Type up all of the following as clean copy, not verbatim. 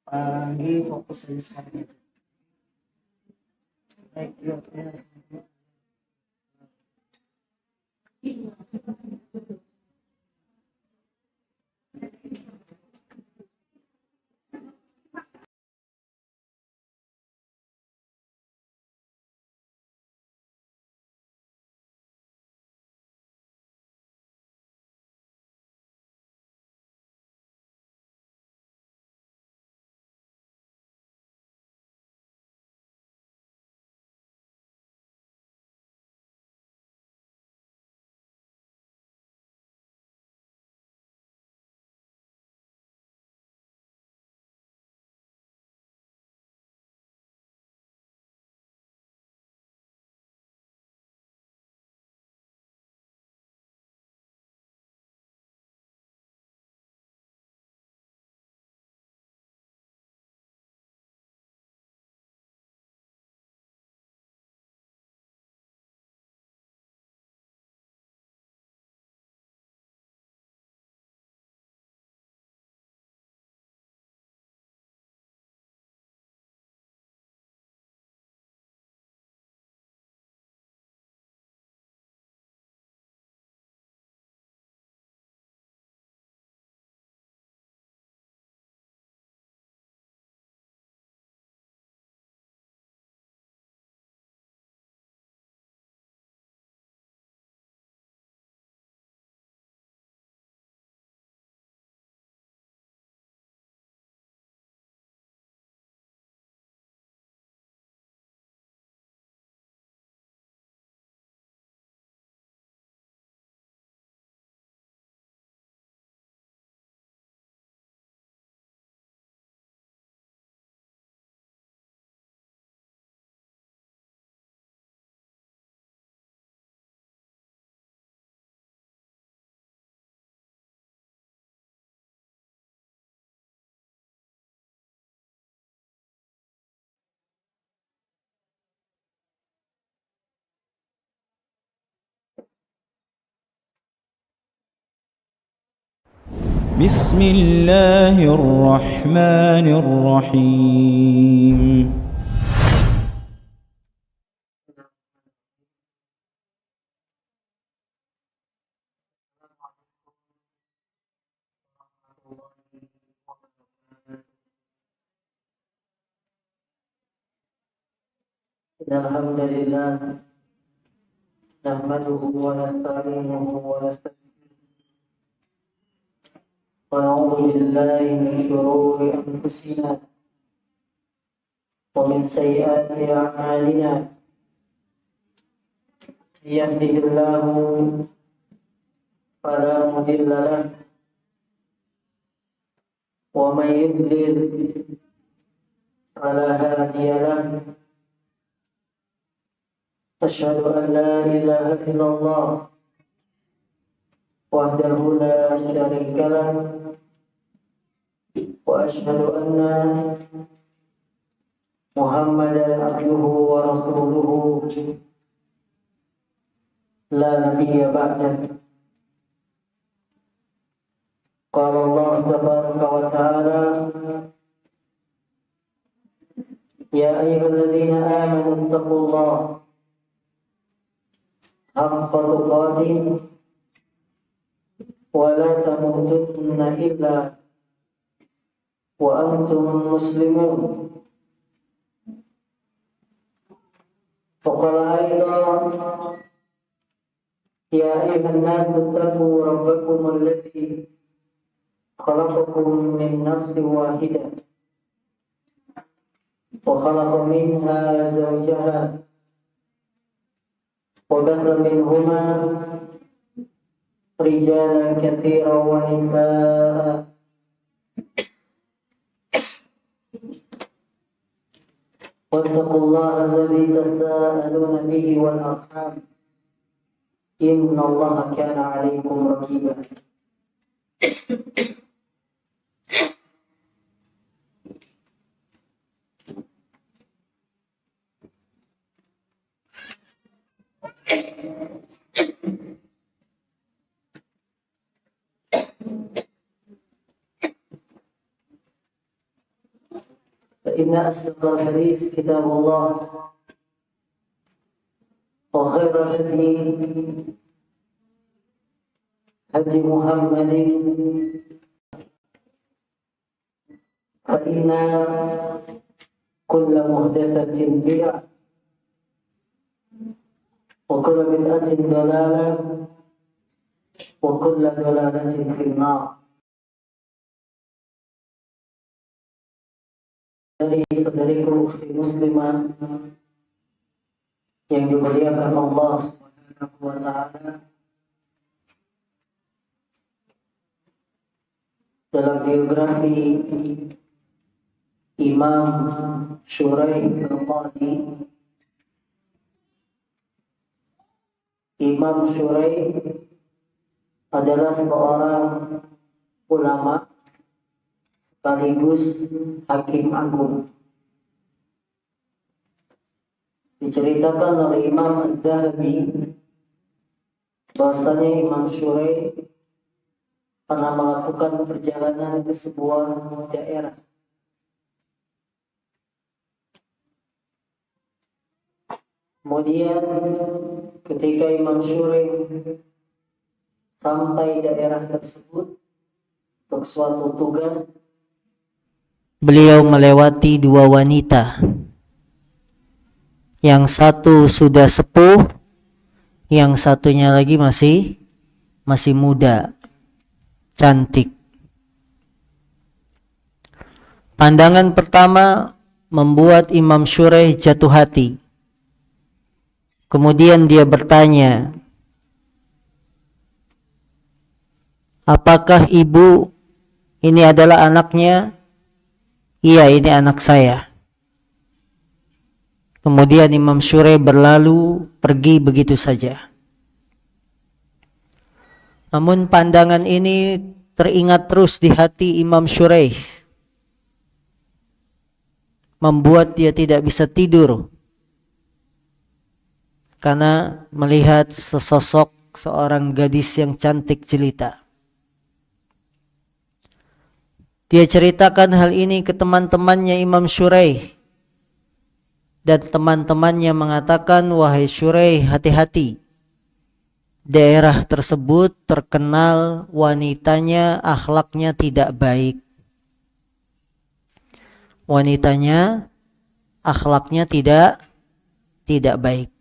Pagi fokus aja sekarang itu. Baik, yuk, ya. بسم الله الرحمن الرحيم. الحمد لله نحمده ونستعينه ونستغفره ونعوذ بالله من شرور أنفسنا ومن سيئات أعمالنا. من يهده الله فلا مضل له ومن يضلل فلا هادي له. أشهد أن لا إله إلا الله وحده لا شريك له وأشهد أن محمدا عبده ورسوله لا نبي بعده. قال الله تبارك وتعالى: يا أيها الذين آمنوا اتقوا الله حق تقاته ولا تموتن إلا وأنتم مسلمون. وقال أيضا: يا أيها الناس اتقوا ربكم الذي خلقكم من نفس واحدة وخلق منها زوجها وبث منهما رجالا كثيرا ونساء. واتقوا الله الذي تساءلون به والأرحام إن الله كان عليكم رقيبا. فإن أصدق الحديث كتاب الله وخير الهدي هدي محمد فإن كل محدثة بدعة وكل بدعة ضلالة وكل ضلالة في النار. Dari saudariku ukhti muslimah yang dimuliakan Allah Subhanahu wa taala, dalam biografi Imam Shuraih al-Qadi, Imam Shuraih adalah seorang ulama sekaligus hakim agung. Diceritakan oleh Imam Adz-Dzahabi bahwasanya Imam Shuraih pernah melakukan perjalanan ke sebuah daerah. Kemudian ketika Imam Shuraih sampai daerah tersebut untuk suatu tugas, beliau melewati dua wanita. Yang satu sudah sepuh, yang satunya lagi masih muda, cantik. Pandangan pertama membuat Imam Shuraih jatuh hati. Kemudian dia bertanya, apakah ibu ini adalah anaknya? Iya, ini anak saya. Kemudian Imam Shuraih berlalu pergi begitu saja. Namun pandangan ini teringat terus di hati Imam Shuraih, membuat dia tidak bisa tidur karena melihat sesosok seorang gadis yang cantik jelita. Dia ceritakan hal ini ke teman-temannya Imam Shuraih, dan teman-temannya mengatakan, wahai Shuraih, hati-hati. Daerah tersebut terkenal wanitanya akhlaknya tidak baik. Wanitanya akhlaknya tidak baik.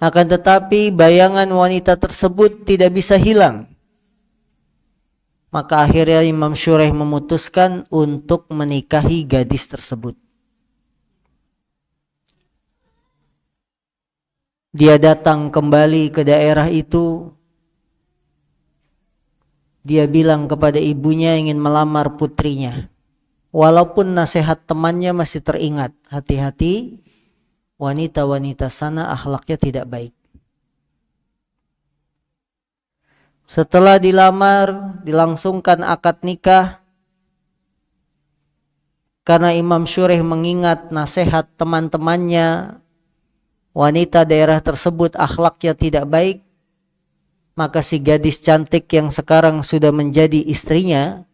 Akan tetapi bayangan wanita tersebut tidak bisa hilang. Maka akhirnya Imam Shuraih memutuskan untuk menikahi gadis tersebut. Dia datang kembali ke daerah itu. Dia bilang kepada ibunya ingin melamar putrinya. Walaupun nasihat temannya masih teringat, hati-hati, wanita-wanita sana akhlaknya tidak baik. Setelah dilamar, dilangsungkan akad nikah. Karena Imam Shuraih mengingat nasihat teman-temannya, wanita daerah tersebut akhlaknya tidak baik, maka si gadis cantik yang sekarang sudah menjadi istrinya,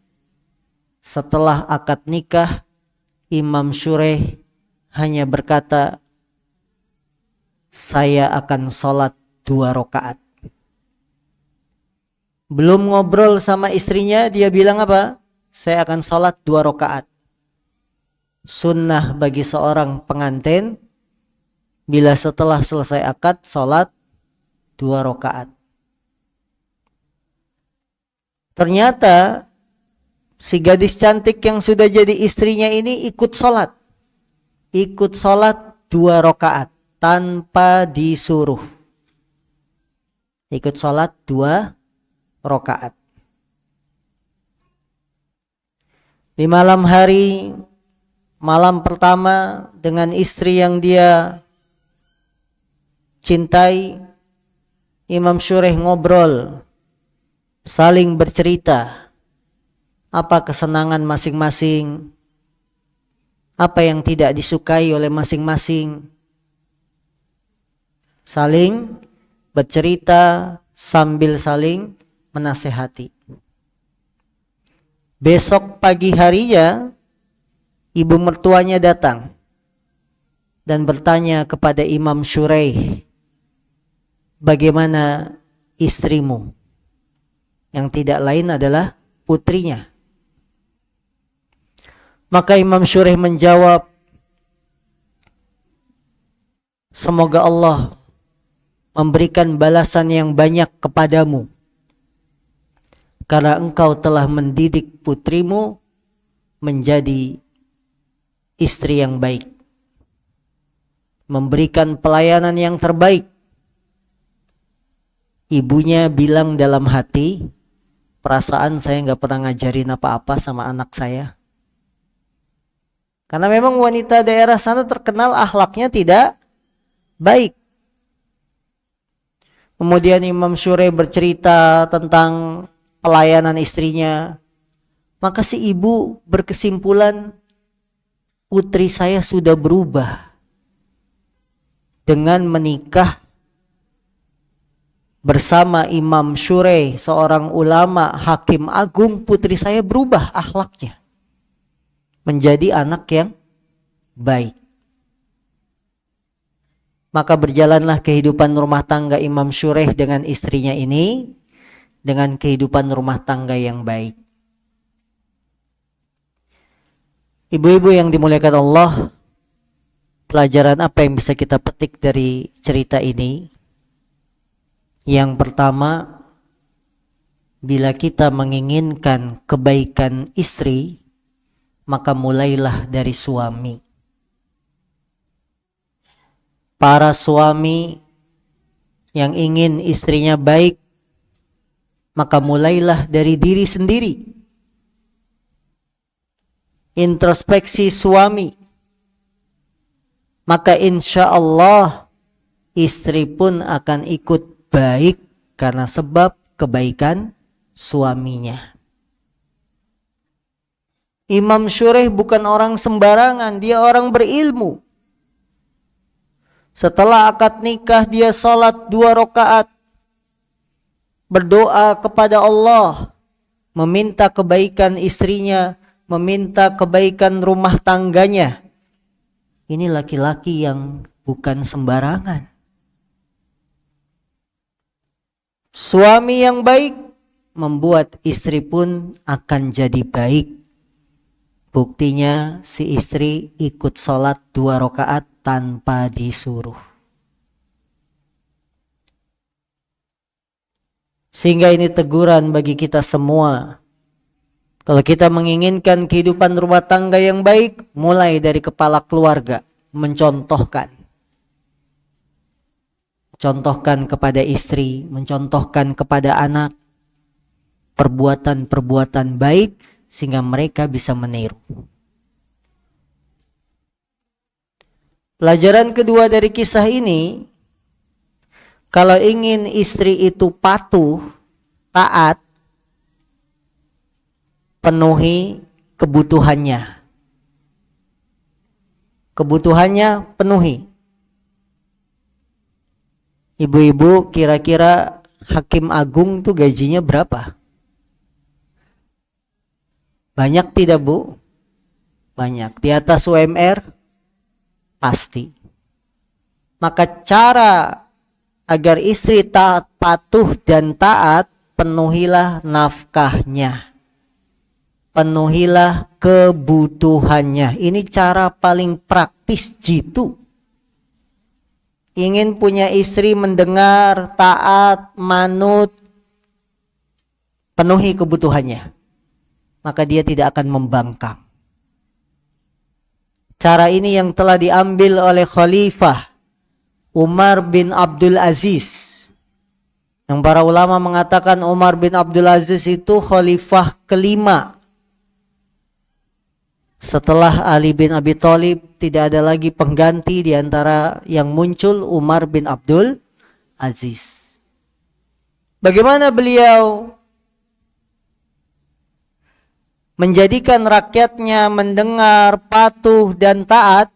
setelah akad nikah, Imam Shuraih hanya berkata, saya akan sholat 2 rakaat. Belum ngobrol sama istrinya, dia bilang apa? Saya akan sholat 2 rakaat. Sunnah bagi seorang pengantin, bila setelah selesai akad, sholat 2 rakaat. Ternyata si gadis cantik yang sudah jadi istrinya ini ikut sholat. Ikut sholat 2 rakaat tanpa disuruh. Ikut sholat 2 rakaat. Di malam hari, malam pertama dengan istri yang dia cintai, Imam Shuraih ngobrol, saling bercerita apa kesenangan masing-masing, apa yang tidak disukai oleh masing-masing. Saling bercerita sambil saling menasehati. Besok pagi harinya, ibu mertuanya datang dan bertanya kepada Imam Syuraih, bagaimana istrimu? Yang tidak lain adalah putrinya. Maka Imam Syuraih menjawab, semoga Allah memberikan balasan yang banyak kepadamu, karena engkau telah mendidik putrimu menjadi istri yang baik, memberikan pelayanan yang terbaik. Ibunya bilang dalam hati, perasaan saya nggak pernah ngajarin apa-apa sama anak saya. Karena memang wanita daerah sana terkenal akhlaknya tidak baik. Kemudian Imam Syuraih bercerita tentang pelayanan istrinya. Maka si ibu berkesimpulan, putri saya sudah berubah. Dengan menikah bersama Imam Syuraih, seorang ulama hakim agung, putri saya berubah akhlaknya. Menjadi anak yang baik. Maka berjalanlah kehidupan rumah tangga Imam Syuraih dengan istrinya ini, dengan kehidupan rumah tangga yang baik. Ibu-ibu yang dimuliakan Allah, pelajaran apa yang bisa kita petik dari cerita ini? Yang pertama, bila kita menginginkan kebaikan istri, maka mulailah dari suami. Para suami yang ingin istrinya baik, maka mulailah dari diri sendiri. Introspeksi suami. Maka insya Allah istri pun akan ikut baik karena sebab kebaikan suaminya. Imam Syuraih bukan orang sembarangan, dia orang berilmu. Setelah akad nikah dia salat 2 rakaat, berdoa kepada Allah, meminta kebaikan istrinya, meminta kebaikan rumah tangganya. Ini laki-laki yang bukan sembarangan. Suami yang baik membuat istri pun akan jadi baik. Buktinya si istri ikut salat 2 rakaat tanpa disuruh. Sehingga ini teguran bagi kita semua. Kalau kita menginginkan kehidupan rumah tangga yang baik, mulai dari kepala keluarga, mencontohkan. Contohkan kepada istri, mencontohkan kepada anak, perbuatan-perbuatan baik, sehingga mereka bisa meniru. Pelajaran kedua dari kisah ini, kalau ingin istri itu patuh, taat, penuhi kebutuhannya. Kebutuhannya penuhi. Ibu-ibu, kira-kira hakim agung tuh gajinya berapa? Banyak tidak, Bu? Banyak. Di atas UMR? Pasti. Maka cara agar istri taat, patuh dan taat, penuhilah nafkahnya. Penuhilah kebutuhannya. Ini cara paling praktis jitu. Ingin punya istri mendengar, taat, manut, penuhi kebutuhannya. Maka dia tidak akan membangkang. Cara ini yang telah diambil oleh Khalifah Umar bin Abdul Aziz. Yang para ulama mengatakan Umar bin Abdul Aziz itu khalifah kelima. Setelah Ali bin Abi Thalib, tidak ada lagi pengganti di antara yang muncul Umar bin Abdul Aziz. Bagaimana beliau menjadikan rakyatnya mendengar, patuh dan taat?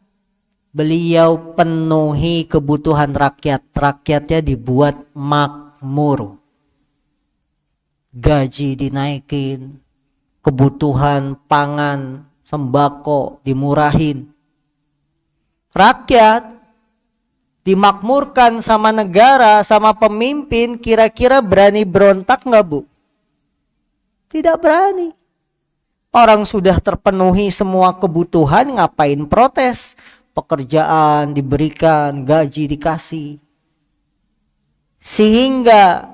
Beliau penuhi kebutuhan rakyat. Rakyatnya dibuat makmur. Gaji dinaikin, kebutuhan pangan, sembako dimurahin. Rakyat dimakmurkan sama negara, sama pemimpin, kira-kira berani berontak nggak, Bu? Tidak berani. Orang sudah terpenuhi semua kebutuhan, ngapain protes? Pekerjaan diberikan, gaji dikasih. Sehingga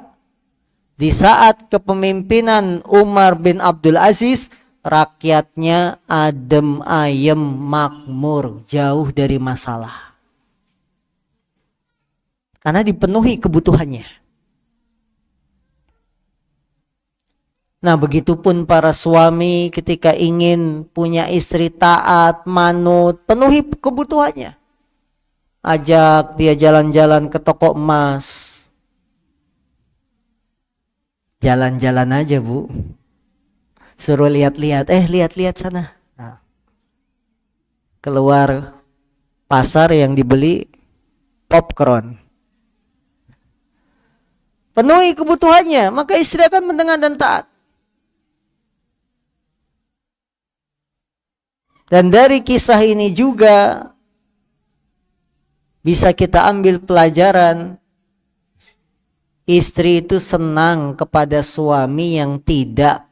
di saat kepemimpinan Umar bin Abdul Aziz, rakyatnya adem ayem, makmur, jauh dari masalah. Karena dipenuhi kebutuhannya. Nah, begitupun para suami ketika ingin punya istri taat, manut, penuhi kebutuhannya. Ajak dia jalan-jalan ke toko emas. Jalan-jalan aja, Bu. Suruh lihat-lihat, lihat-lihat sana. Nah, keluar pasar yang dibeli popcorn. Penuhi kebutuhannya, maka istri akan mendengar dan taat. Dan dari kisah ini juga bisa kita ambil pelajaran, istri itu senang kepada suami yang tidak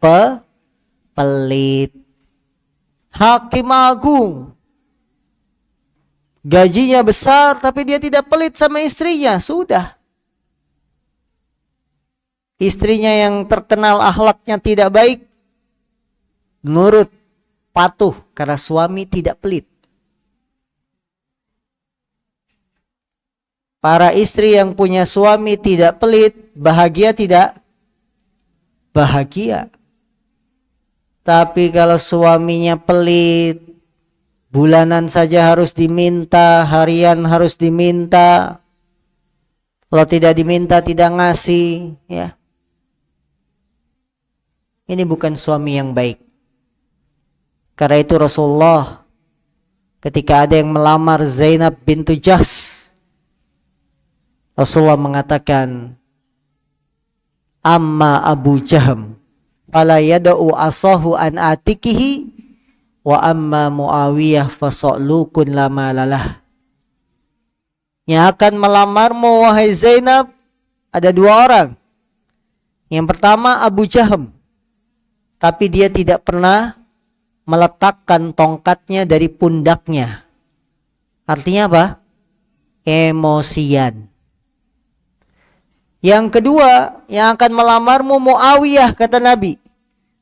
pelit. Hakim agung, gajinya besar tapi dia tidak pelit sama istrinya, sudah. Istrinya yang terkenal akhlaknya tidak baik, nurut, patuh karena suami tidak pelit. Para istri yang punya suami tidak pelit, bahagia tidak? Bahagia. Tapi kalau suaminya pelit, bulanan saja harus diminta, harian harus diminta. Kalau tidak diminta tidak ngasih, ya. Ini bukan suami yang baik. Karena itu Rasulullah ketika ada yang melamar Zainab bintu Jahsh, Rasulullah mengatakan, amma Abu Jahm fala yada'u asahu an atikihi wa amma Muawiyah fasalukun lama lalah. Yang akan melamarmu wahai Zainab ada dua orang. Yang pertama Abu Jahm, tapi dia tidak pernah meletakkan tongkatnya dari pundaknya. Artinya apa? Emosian. Yang kedua, yang akan melamarmu Muawiyah, kata Nabi.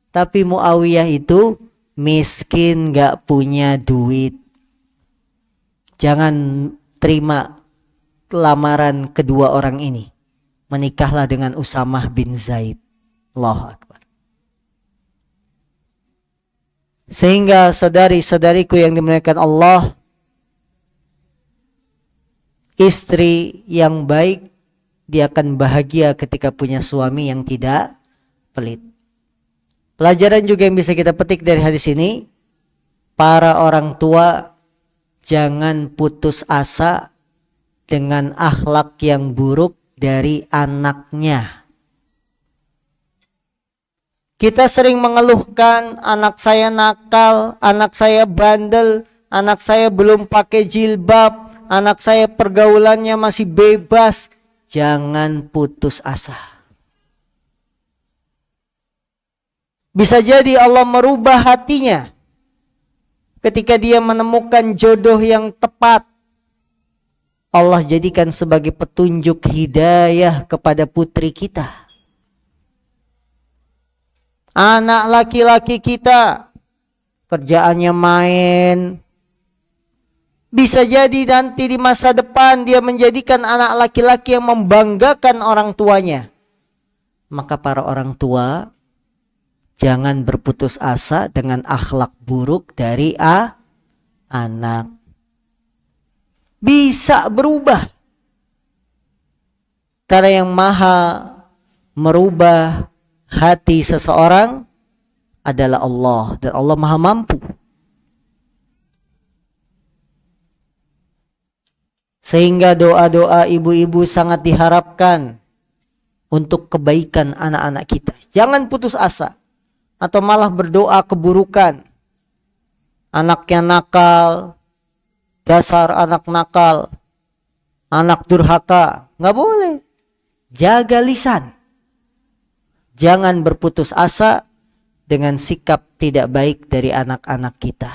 Tapi Muawiyah itu miskin, gak punya duit. Jangan terima lamaran kedua orang ini. Menikahlah dengan Usamah bin Zaid. Allahu Akbar. Sehingga saudari-saudariku yang dimuliakan Allah, istri yang baik, dia akan bahagia ketika punya suami yang tidak pelit. Pelajaran juga yang bisa kita petik dari hadis ini, para orang tua jangan putus asa dengan akhlak yang buruk dari anaknya. Kita sering mengeluhkan, anak saya nakal, anak saya bandel, anak saya belum pakai jilbab, anak saya pergaulannya masih bebas. Jangan putus asa. Bisa jadi Allah merubah hatinya ketika dia menemukan jodoh yang tepat. Allah jadikan sebagai petunjuk hidayah kepada putri kita. Anak laki-laki kita kerjaannya main. Bisa jadi nanti di masa depan dia menjadikan anak laki-laki yang membanggakan orang tuanya. Maka para orang tua jangan berputus asa dengan akhlak buruk dari anak. Bisa berubah. Karena yang maha merubah hati seseorang adalah Allah, dan Allah maha mampu. Sehingga doa-doa ibu-ibu sangat diharapkan untuk kebaikan anak-anak kita. Jangan putus asa. atau malah berdoa keburukan. Anaknya nakal, dasar anak nakal, anak durhaka, nggak boleh. Jaga lisan. Jangan berputus asa dengan sikap tidak baik dari anak-anak kita.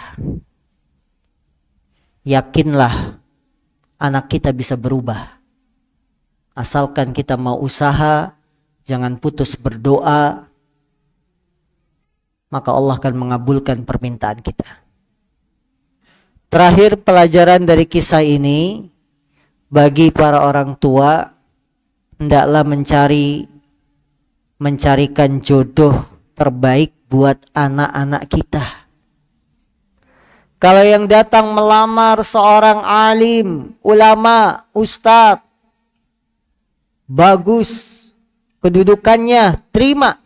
Yakinlah anak kita bisa berubah. Asalkan kita mau usaha, jangan putus berdoa, maka Allah akan mengabulkan permintaan kita. Terakhir, pelajaran dari kisah ini, bagi para orang tua, hendaklah mencarikan jodoh terbaik buat anak-anak kita. Kalau yang datang melamar seorang alim, ulama, ustadz, bagus kedudukannya, terima.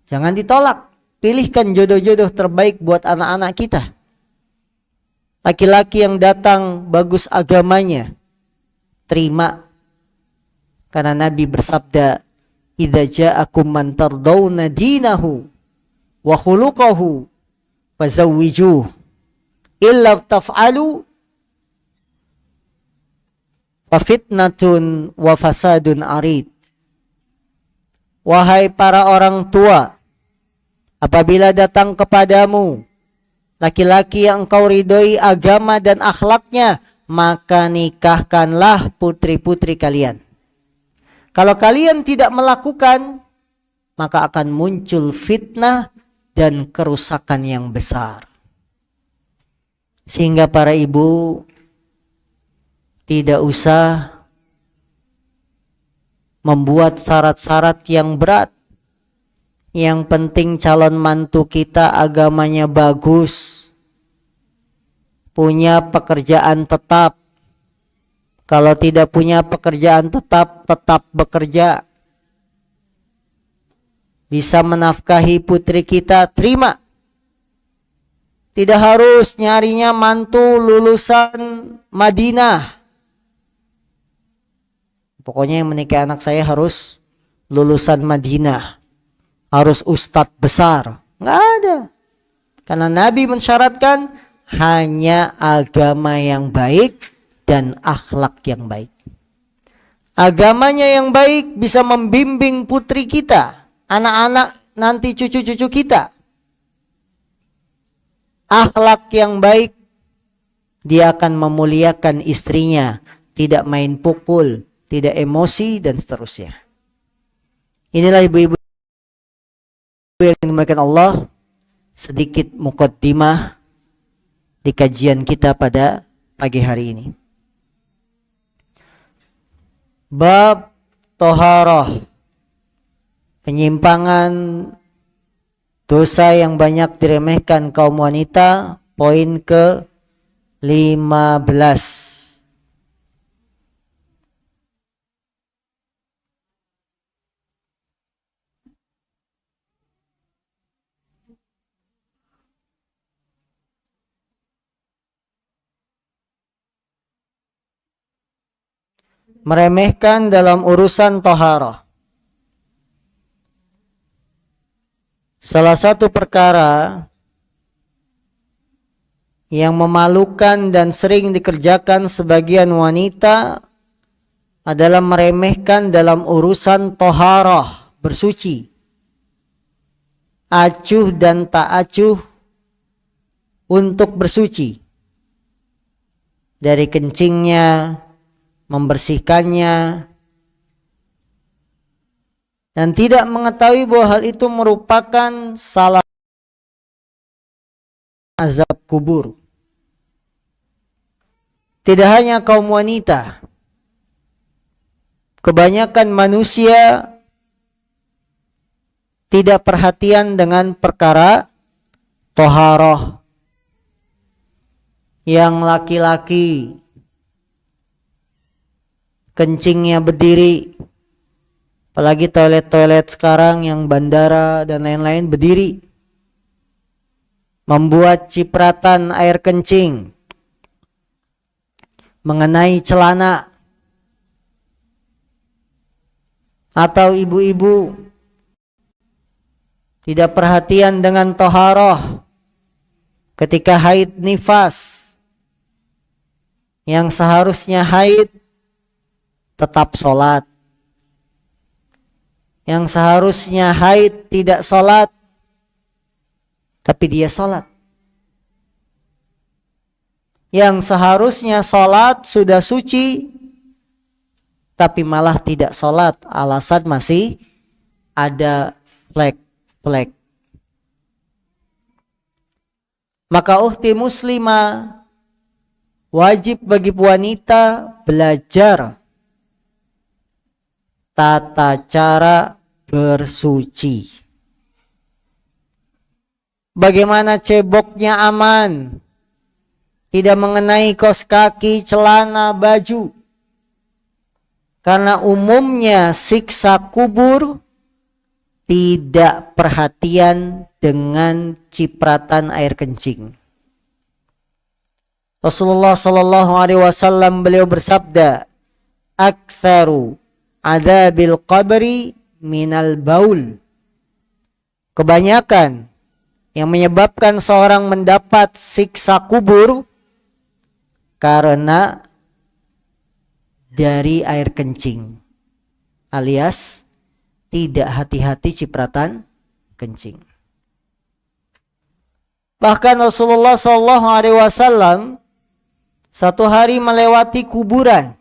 Jangan ditolak. Pilihkan jodoh-jodoh terbaik buat anak-anak kita. Laki-laki yang datang bagus agamanya, terima. Karena Nabi bersabda, "Idza ja'akum man tardawna dinahu wa khuluquhu fazawwijuh. Illa taf'alu fa fitnatun wa fasadun arid." Wahai para orang tua, apabila datang kepadamu laki-laki yang engkau ridhoi agama dan akhlaknya, maka nikahkanlah putri-putri kalian. Kalau kalian tidak melakukan, maka akan muncul fitnah dan kerusakan yang besar. Sehingga para ibu tidak usah membuat syarat-syarat yang berat. Yang penting calon mantu kita agamanya bagus, punya pekerjaan tetap. Kalau tidak punya pekerjaan tetap bekerja, bisa menafkahi putri kita, terima. Tidak harus nyarinya mantu lulusan Madinah. Pokoknya yang menikah anak saya harus lulusan Madinah, harus ustadz besar. Nggak ada. Karena Nabi mensyaratkan hanya agama yang baik dan akhlak yang baik. Agamanya yang baik bisa membimbing putri kita, anak-anak nanti cucu-cucu kita. Akhlak yang baik, dia akan memuliakan istrinya, tidak main pukul, tidak emosi, dan seterusnya. Inilah ibu-ibu yang dimuliakan Allah, sedikit muqaddimah di kajian kita pada pagi hari ini. Bab toharah, penyimpangan dosa yang banyak diremehkan kaum wanita, poin ke-15. Meremehkan dalam urusan toharah. Salah satu perkara yang memalukan dan sering dikerjakan sebagian wanita adalah meremehkan dalam urusan toharah, bersuci. Acuh dan tak acuh untuk bersuci. Dari kencingnya, membersihkannya, dan tidak mengetahui bahwa hal itu merupakan salah azab kubur. Tidak hanya kaum wanita, kebanyakan manusia tidak perhatian dengan perkara toharoh. Yang laki-laki kencingnya berdiri, apalagi toilet-toilet sekarang yang bandara dan lain-lain berdiri, membuat cipratan air kencing mengenai celana. Atau ibu-ibu tidak perhatian dengan toharoh ketika haid nifas, yang seharusnya haid tetap sholat, yang seharusnya haid tidak sholat tapi dia sholat, yang seharusnya sholat sudah suci tapi malah tidak sholat, alasan masih ada flek. Maka ukhti muslimah, wajib bagi wanita belajar tata cara bersuci. Bagaimana ceboknya aman, tidak mengenai kaos kaki, celana, baju. Karena umumnya siksa kubur tidak perhatian dengan cipratan air kencing. Rasulullah sallallahu alaihi wasallam beliau bersabda, "Aktsaru adzabil qabri minal baul." Kebanyakan yang menyebabkan seorang mendapat siksa kubur karena dari air kencing, alias tidak hati-hati cipratan kencing. Bahkan Rasulullah SAW satu hari melewati kuburan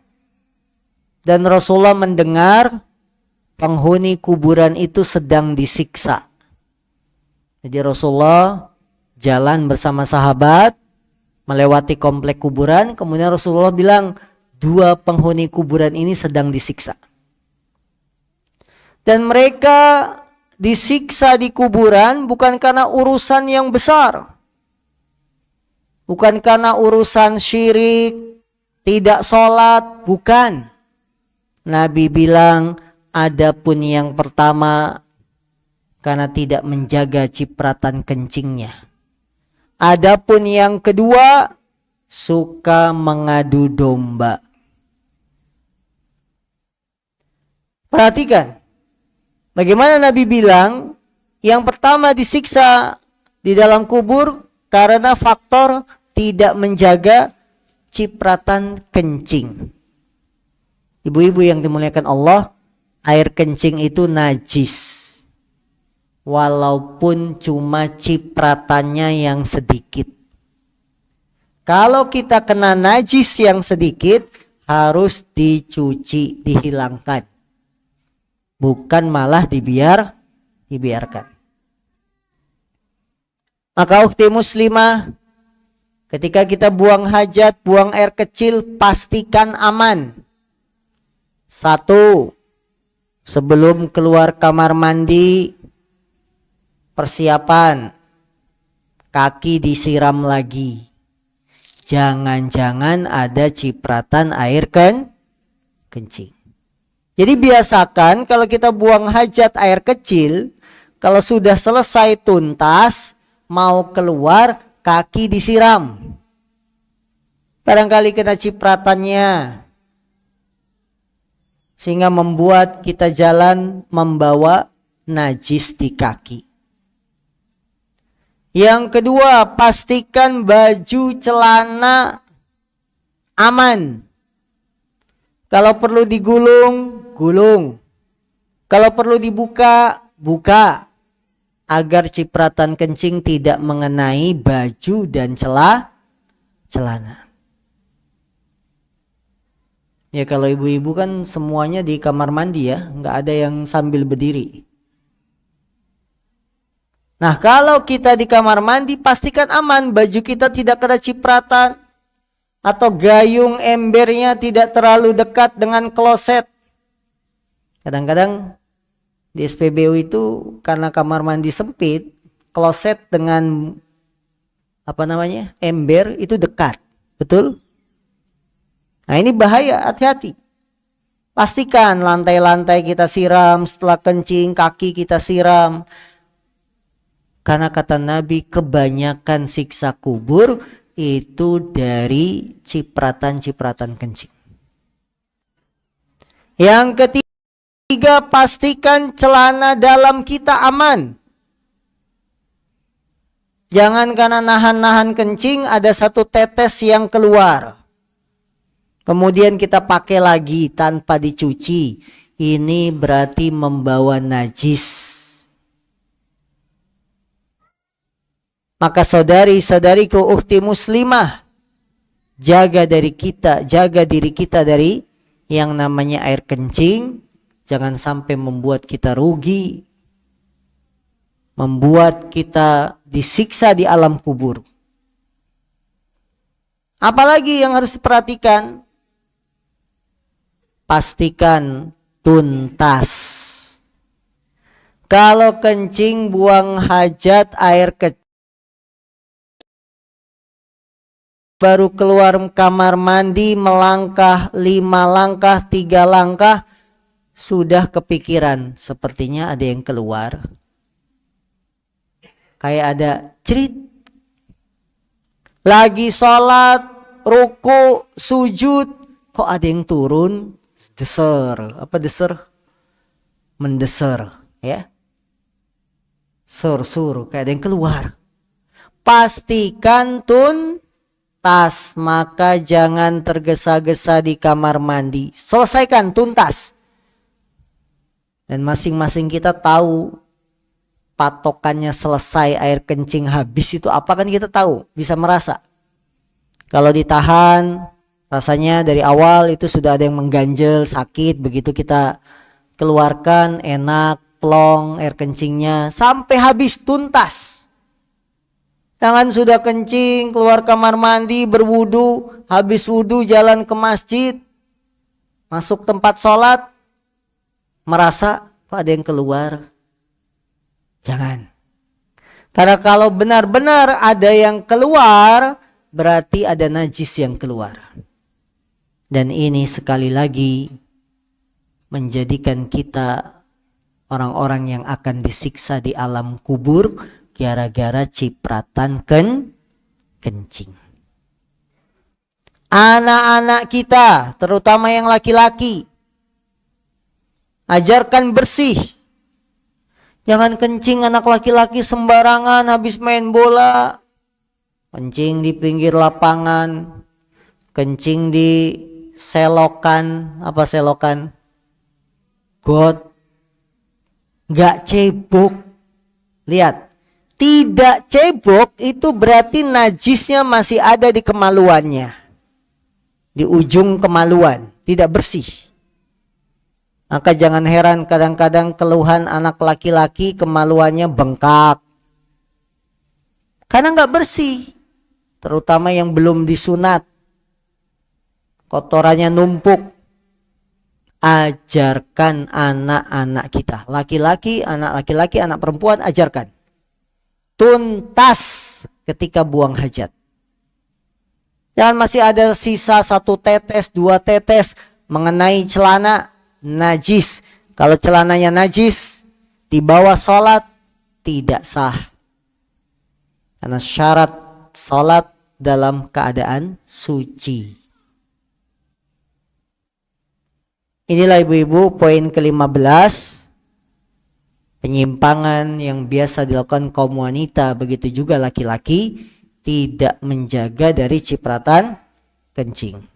dan Rasulullah mendengar penghuni kuburan itu sedang disiksa. Jadi Rasulullah jalan bersama sahabat melewati komplek kuburan, kemudian Rasulullah bilang, 2 penghuni kuburan ini sedang disiksa. Dan mereka disiksa di kuburan bukan karena urusan yang besar. Bukan karena urusan syirik, tidak sholat, bukan. Nabi bilang, adapun yang pertama karena tidak menjaga cipratan kencingnya. Adapun yang kedua, suka mengadu domba. Perhatikan, bagaimana Nabi bilang, yang pertama disiksa di dalam kubur karena faktor tidak menjaga cipratan kencing. Ibu-ibu yang dimuliakan Allah, air kencing itu najis. Walaupun cuma cipratannya yang sedikit. Kalau kita kena najis yang sedikit, harus dicuci, dihilangkan. Bukan malah dibiarkan. Maka ukhti muslimah, ketika kita buang hajat, buang air kecil, pastikan aman. 1, sebelum keluar kamar mandi, persiapan, kaki disiram lagi. Jangan-jangan ada cipratan air kencing. Jadi biasakan kalau kita buang hajat air kecil, kalau sudah selesai tuntas, mau keluar, kaki disiram. Barangkali kena cipratannya, sehingga membuat kita jalan membawa najis di kaki. Yang kedua, pastikan baju celana aman. Kalau perlu digulung, gulung. Kalau perlu dibuka, buka. Agar cipratan kencing tidak mengenai baju dan celana. Ya kalau ibu-ibu kan semuanya di kamar mandi ya, nggak ada yang sambil berdiri. Nah kalau kita di kamar mandi pastikan aman, baju kita tidak kena cipratan atau gayung embernya tidak terlalu dekat dengan kloset. Kadang-kadang di SPBU itu karena kamar mandi sempit, kloset dengan ember itu dekat, betul? Nah ini bahaya, hati-hati. Pastikan lantai-lantai kita siram, setelah kencing kaki kita siram. Karena kata Nabi, kebanyakan siksa kubur itu dari cipratan-cipratan kencing. Yang ketiga, pastikan celana dalam kita aman. Jangan karena nahan-nahan kencing ada satu tetes yang keluar. Kemudian kita pakai lagi tanpa dicuci. Ini berarti membawa najis. Maka saudari-saudariku ukhti muslimah, jaga diri kita dari yang namanya air kencing. Jangan sampai membuat kita rugi, membuat kita disiksa di alam kubur. Apalagi yang harus diperhatikan? Pastikan tuntas. Kalau kencing, buang hajat, air kecil, baru keluar kamar mandi, melangkah 5 langkah, 3 langkah, sudah kepikiran, sepertinya ada yang keluar. Kayak ada cerit. Lagi sholat, ruku, sujud, kok ada yang turun? Deser. Apa deser? Mendeser, ya. Sur, kayak ada yang keluar. Pastikan tuntas, maka jangan tergesa-gesa di kamar mandi. Selesaikan tuntas. Dan masing-masing kita tahu patokannya selesai air kencing habis itu apa, kan kita tahu, bisa merasa. Kalau ditahan, rasanya dari awal itu sudah ada yang mengganjel, sakit, begitu kita keluarkan enak, plong air kencingnya sampai habis tuntas. Jangan sudah kencing, keluar kamar mandi, berwudu, habis wudu jalan ke masjid, masuk tempat sholat, merasa kok ada yang keluar. Jangan. Karena kalau benar-benar ada yang keluar, berarti ada najis yang keluar. Dan ini sekali lagi menjadikan kita orang-orang yang akan disiksa di alam kubur gara-gara cipratan kencing. Anak-anak kita, terutama yang laki-laki, ajarkan bersih. Jangan kencing anak laki-laki sembarangan habis main bola. Kencing di pinggir lapangan, kencing di selokan, apa selokan? Got. Gak cebok. Lihat, tidak cebok itu berarti najisnya masih ada di kemaluannya. Di ujung kemaluan, tidak bersih. Maka jangan heran kadang-kadang keluhan anak laki-laki kemaluannya bengkak. Karena nggak bersih. Terutama yang belum disunat. Kotorannya numpuk. Ajarkan anak-anak kita. Laki-laki, anak perempuan, ajarkan. Tuntas ketika buang hajat. Jangan masih ada sisa 1 tetes, 2 tetes mengenai celana. Najis. Kalau celananya najis, dibawa sholat, tidak sah. Karena syarat sholat dalam keadaan suci. Inilah ibu-ibu poin ke-15. Penyimpangan yang biasa dilakukan kaum wanita, begitu juga laki-laki, tidak menjaga dari cipratan kencing.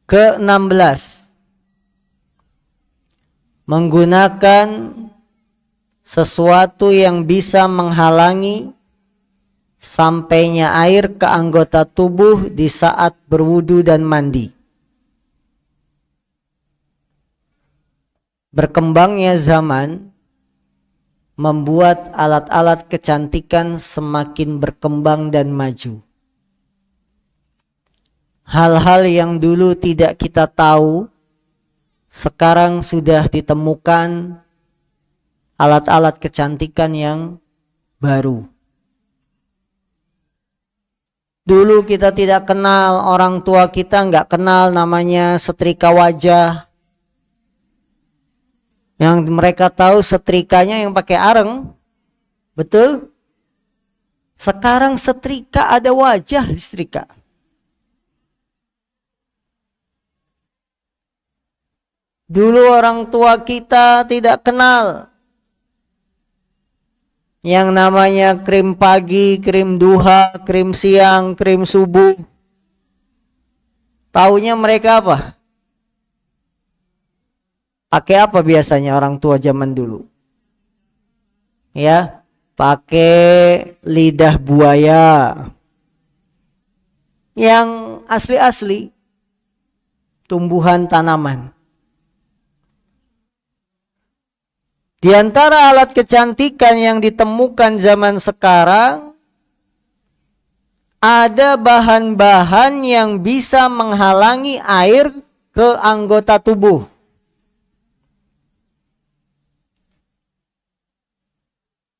Ke-16, menggunakan sesuatu yang bisa menghalangi sampainya air ke anggota tubuh di saat berwudu dan mandi. Berkembangnya zaman membuat alat-alat kecantikan semakin berkembang dan maju. Hal-hal yang dulu tidak kita tahu, sekarang sudah ditemukan alat-alat kecantikan yang baru. Dulu kita tidak kenal, orang tua kita nggak kenal namanya setrika wajah. Yang mereka tahu setrikanya yang pakai areng. Betul? Sekarang setrika ada wajah di setrika. Dulu orang tua kita tidak kenal yang namanya krim pagi, krim duha, krim siang, krim subuh. Taunya mereka apa? Pakai apa biasanya orang tua zaman dulu? Ya, pakai lidah buaya. Yang asli-asli tumbuhan tanaman. Di antara alat kecantikan yang ditemukan zaman sekarang, ada bahan-bahan yang bisa menghalangi air ke anggota tubuh.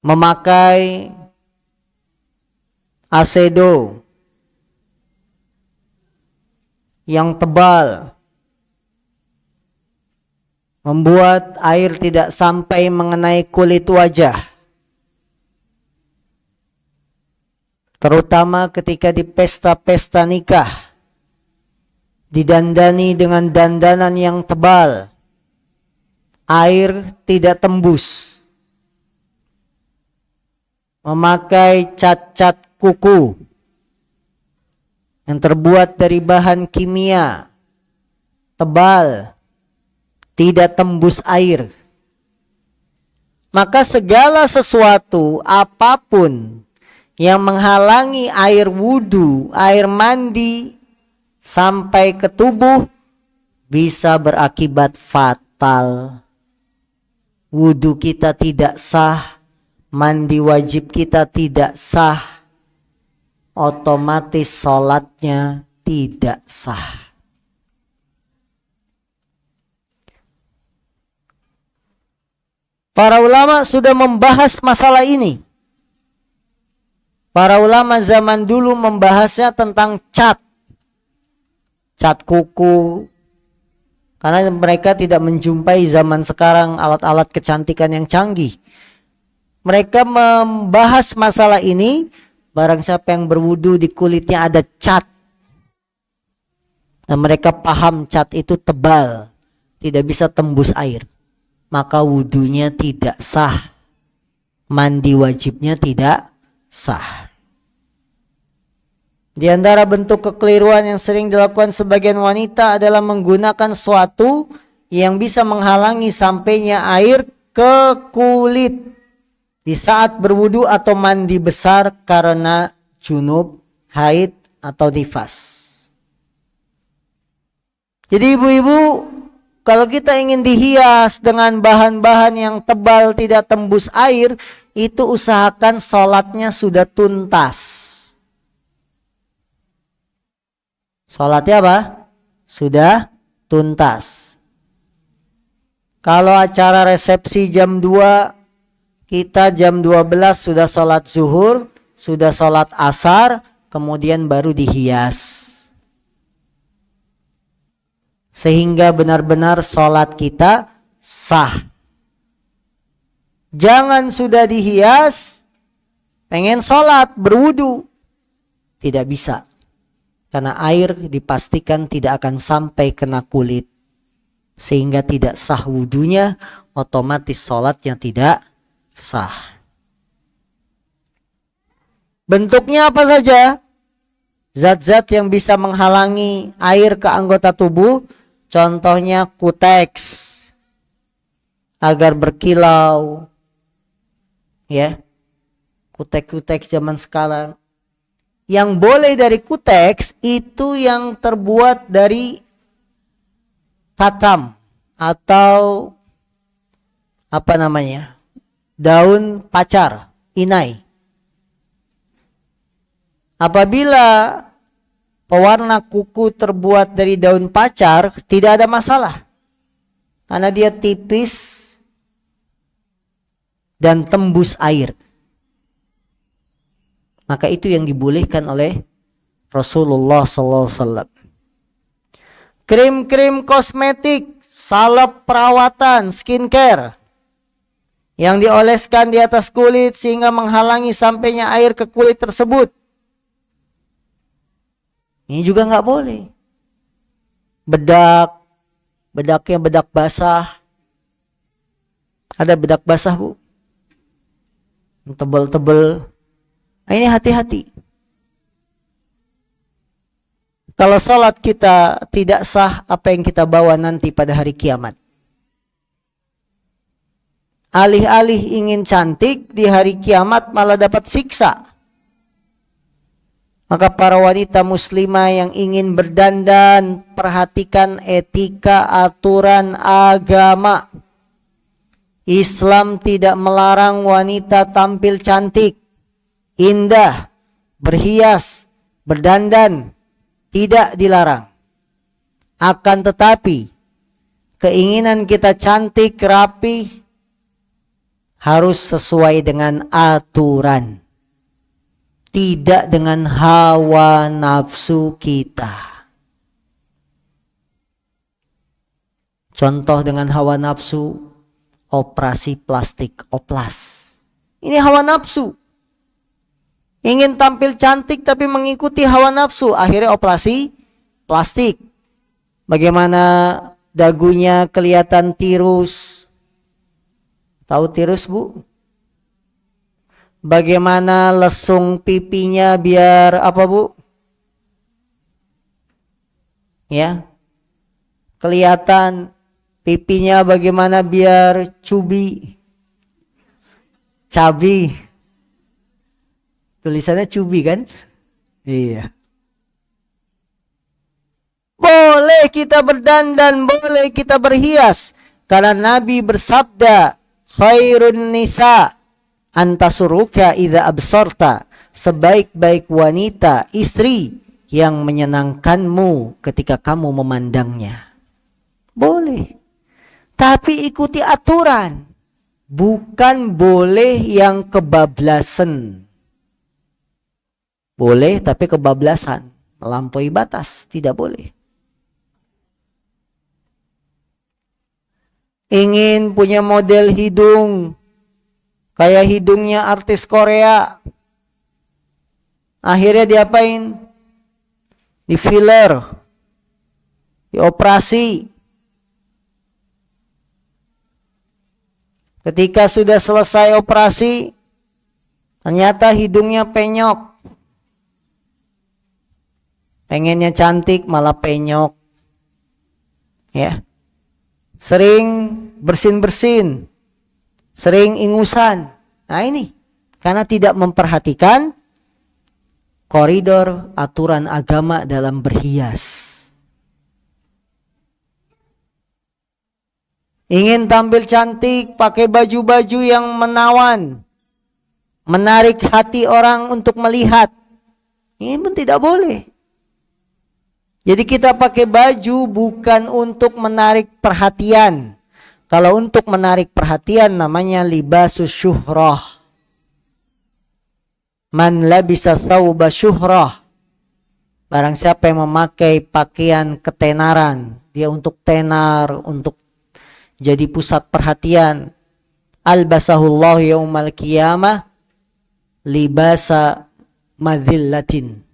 Memakai asedo yang tebal, membuat air tidak sampai mengenai kulit wajah. Terutama ketika di pesta-pesta nikah, didandani dengan dandanan yang tebal, air tidak tembus. Memakai cat-cat kuku yang terbuat dari bahan kimia tebal, tidak tembus air. Maka segala sesuatu apapun yang menghalangi air wudhu, air mandi sampai ke tubuh bisa berakibat fatal. Wudhu kita tidak sah, mandi wajib kita tidak sah, otomatis sholatnya tidak sah. Para ulama sudah membahas masalah ini. Para ulama zaman dulu membahasnya tentang cat kuku, karena mereka tidak menjumpai zaman sekarang alat-alat kecantikan yang canggih. Mereka membahas masalah ini, barang siapa yang berwudu di kulitnya ada cat, dan mereka paham cat itu tebal, tidak bisa tembus air, maka wudunya tidak sah, mandi wajibnya tidak sah. Di antara bentuk kekeliruan yang sering dilakukan sebagian wanita adalah menggunakan suatu yang bisa menghalangi sampainya air ke kulit di saat berwudu atau mandi besar karena junub, haid, atau nifas. Jadi ibu-ibu, kalau kita ingin dihias dengan bahan-bahan yang tebal tidak tembus air, itu usahakan sholatnya sudah tuntas. Sholatnya apa? Sudah tuntas. Kalau acara resepsi jam 2, kita jam 12 sudah sholat zuhur, sudah sholat asar, kemudian baru dihias. Sehingga benar-benar sholat kita sah. Jangan sudah dihias, pengen sholat, berwudu. Tidak bisa. Karena air dipastikan tidak akan sampai kena kulit. Sehingga tidak sah wudunya, otomatis sholatnya tidak sah. Bentuknya apa saja? Zat-zat yang bisa menghalangi air ke anggota tubuh, contohnya kuteks agar berkilau, ya, kuteks zaman sekarang. Yang boleh dari kuteks itu yang terbuat dari katam atau apa namanya, daun pacar, inai. Apabila pewarna kuku terbuat dari daun pacar, tidak ada masalah. Karena dia tipis dan tembus air. Maka itu yang dibolehkan oleh Rasulullah SAW. Krim-krim kosmetik, salep perawatan, skincare yang dioleskan di atas kulit sehingga menghalangi sampainya air ke kulit tersebut, ini juga nggak boleh. Bedak bedaknya bedak basah. Ada bedak basah, Bu, tebel-tebel. Nah, ini hati-hati. Kalau salat kita tidak sah, apa yang kita bawa nanti pada hari kiamat? Alih-alih ingin cantik, di hari kiamat malah dapat siksa. Maka para wanita muslimah yang ingin berdandan, perhatikan etika aturan agama. Islam tidak melarang wanita tampil cantik, indah, berhias, berdandan. Tidak dilarang. Akan tetapi, keinginan kita cantik, rapi, harus sesuai dengan aturan. Tidak dengan hawa nafsu kita. Contoh dengan hawa nafsu, operasi plastik, oplas. Ini hawa nafsu. Ingin tampil cantik tapi mengikuti hawa nafsu, akhirnya operasi plastik. Bagaimana dagunya kelihatan tirus. Tahu tirus, Bu? Bagaimana lesung pipinya biar apa, Bu? Ya. Kelihatan pipinya bagaimana biar cubi. Cabi. Tulisannya cubi kan? Iya. Boleh kita berdandan, boleh kita berhias. Karena Nabi bersabda, khairun nisa antasuruka idza absarta, sebaik-baik wanita, istri yang menyenangkanmu ketika kamu memandangnya. Boleh. Tapi ikuti aturan. Bukan boleh yang kebablasan. Boleh tapi kebablasan. Melampaui batas. Tidak boleh. Ingin punya model hidung kayak hidungnya artis Korea. Akhirnya diapain? Di filler. Dioperasi. Ketika sudah selesai operasi, ternyata hidungnya penyok. Pengennya cantik malah penyok. Ya. Sering bersin-bersin. Sering ingusan. Nah ini. Karena tidak memperhatikan koridor aturan agama dalam berhias. Ingin tampil cantik, pakai baju-baju yang menawan. Menarik hati orang untuk melihat. Ini pun tidak boleh. Jadi kita pakai baju bukan untuk menarik perhatian. Kalau untuk menarik perhatian namanya libasus syuhrah. Man labisa thawba syuhrah. Barang siapa yang memakai pakaian ketenaran. Dia untuk tenar, untuk jadi pusat perhatian. Albasahullahu yaumal qiyamah libasa madhillatin.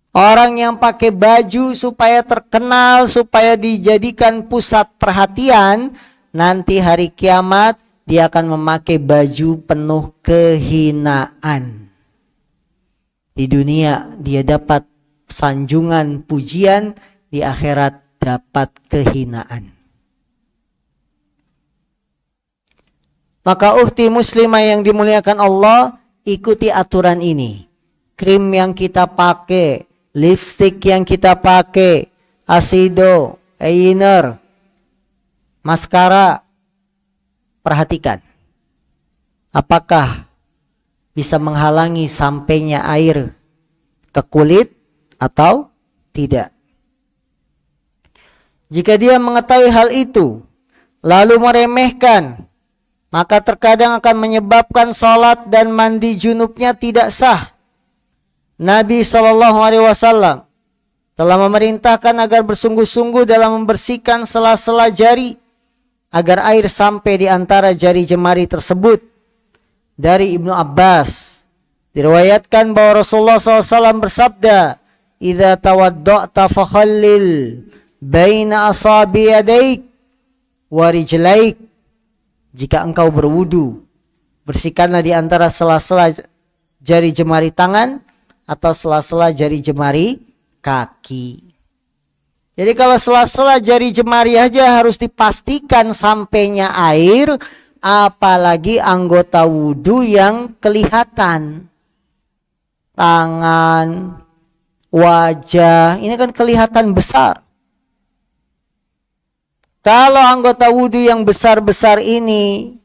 Orang yang pakai baju supaya terkenal, supaya dijadikan pusat perhatian, nanti hari kiamat dia akan memakai baju penuh kehinaan. Di dunia dia dapat sanjungan pujian, di akhirat dapat kehinaan. Maka ukhti muslimah yang dimuliakan Allah, ikuti aturan ini. Krim yang kita pakai, lipstick yang kita pakai, asido, eyeliner, maskara, perhatikan. Apakah bisa menghalangi sampainya air ke kulit atau tidak? Jika dia mengetahui hal itu, lalu meremehkan, maka terkadang akan menyebabkan sholat dan mandi junubnya tidak sah. Nabi SAW telah memerintahkan agar bersungguh-sungguh dalam membersihkan sela-sela jari agar air sampai di antara jari jemari tersebut. Dari Ibnu Abbas diriwayatkan bahwa Rasulullah SAW bersabda, "Idza tawadda'ta fakhallil baina asabi yadaik wa rijlaik. Jika engkau berwudu, bersihkanlah di antara sela-sela jari jemari tangan atau sela-sela jari jemari kaki. Jadi kalau sela-sela jari jemari aja harus dipastikan sampainya air, apalagi anggota wudu yang kelihatan. Tangan, wajah, ini kan kelihatan besar. Kalau anggota wudu yang besar-besar ini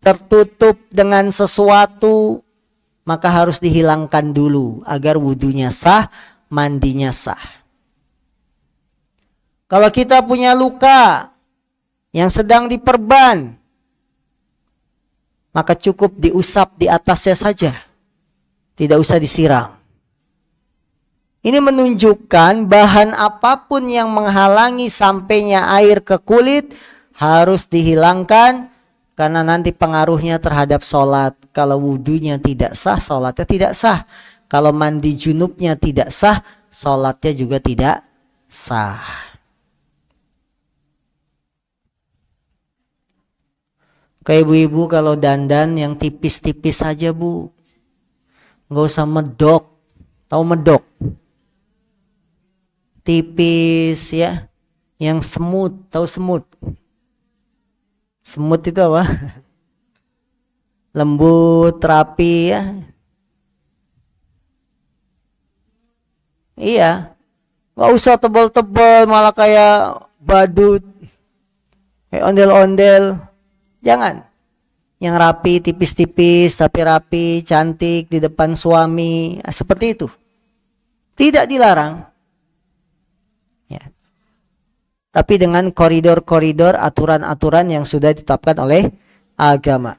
tertutup dengan sesuatu, maka harus dihilangkan dulu agar wudunya sah, mandinya sah. Kalau kita punya luka yang sedang diperban, maka cukup diusap di atasnya saja, tidak usah disiram. Ini menunjukkan bahan apapun yang menghalangi sampainya air ke kulit harus dihilangkan, karena nanti pengaruhnya terhadap sholat. Kalau wudunya tidak sah, sholatnya tidak sah. Kalau mandi junubnya tidak sah, sholatnya juga tidak sah. Kayak ibu-ibu kalau dandan yang tipis-tipis saja, Bu. Nggak usah medok. Tahu medok? Tipis ya, yang semut. Tahu semut? Semut itu apa? Lembut, rapi ya. Iya, nggak usah tebal-tebal malah kayak badut, kayak ondel-ondel. Jangan. Yang rapi, tipis-tipis tapi rapi, cantik di depan suami, seperti itu. Tidak dilarang. Ya. Tapi dengan koridor-koridor, aturan-aturan yang sudah ditetapkan oleh agama.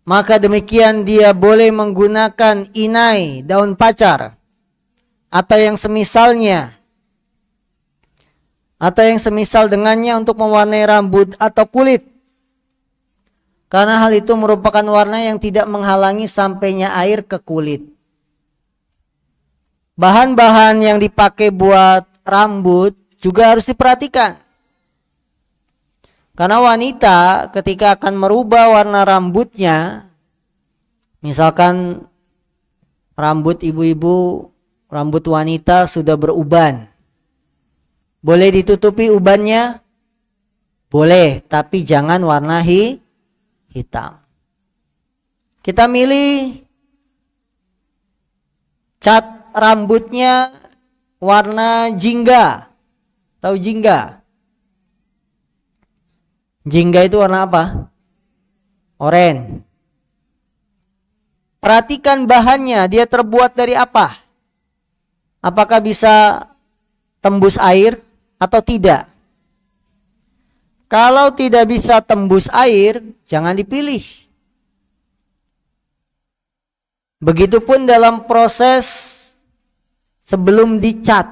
Maka demikian dia boleh menggunakan inai, daun pacar, atau yang semisalnya, atau yang semisal dengannya untuk mewarnai rambut atau kulit. Karena hal itu merupakan warna yang tidak menghalangi sampainya air ke kulit. Bahan-bahan yang dipakai buat rambut juga harus diperhatikan. Karena wanita ketika akan merubah warna rambutnya, misalkan rambut ibu-ibu, rambut wanita sudah beruban. Boleh ditutupi ubannya? Boleh, tapi jangan warna hitam. Kita milih cat rambutnya warna jingga. Tahu jingga? Jingga itu warna apa? Oranye. Perhatikan bahannya, dia terbuat dari apa? Apakah bisa tembus air atau tidak? Kalau tidak bisa tembus air, jangan dipilih. Begitupun dalam proses sebelum dicat,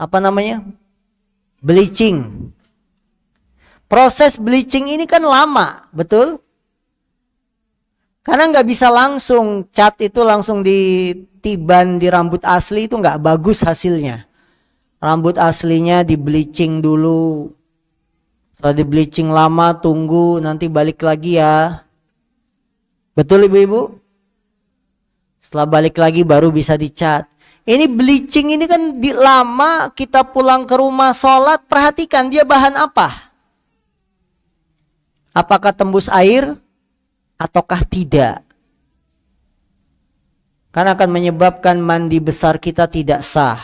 apa namanya? Bleaching. Proses bleaching ini kan lama, betul? Karena nggak bisa langsung cat itu langsung ditiban di rambut asli, itu nggak bagus hasilnya. Rambut aslinya di bleaching dulu. Setelah di bleaching lama, tunggu nanti balik lagi ya. Betul ibu-ibu? Setelah balik lagi baru bisa dicat. Ini bleaching ini kan lama, kita pulang ke rumah sholat, perhatikan dia bahan apa? Apakah tembus air ataukah tidak? Karena akan menyebabkan mandi besar kita tidak sah.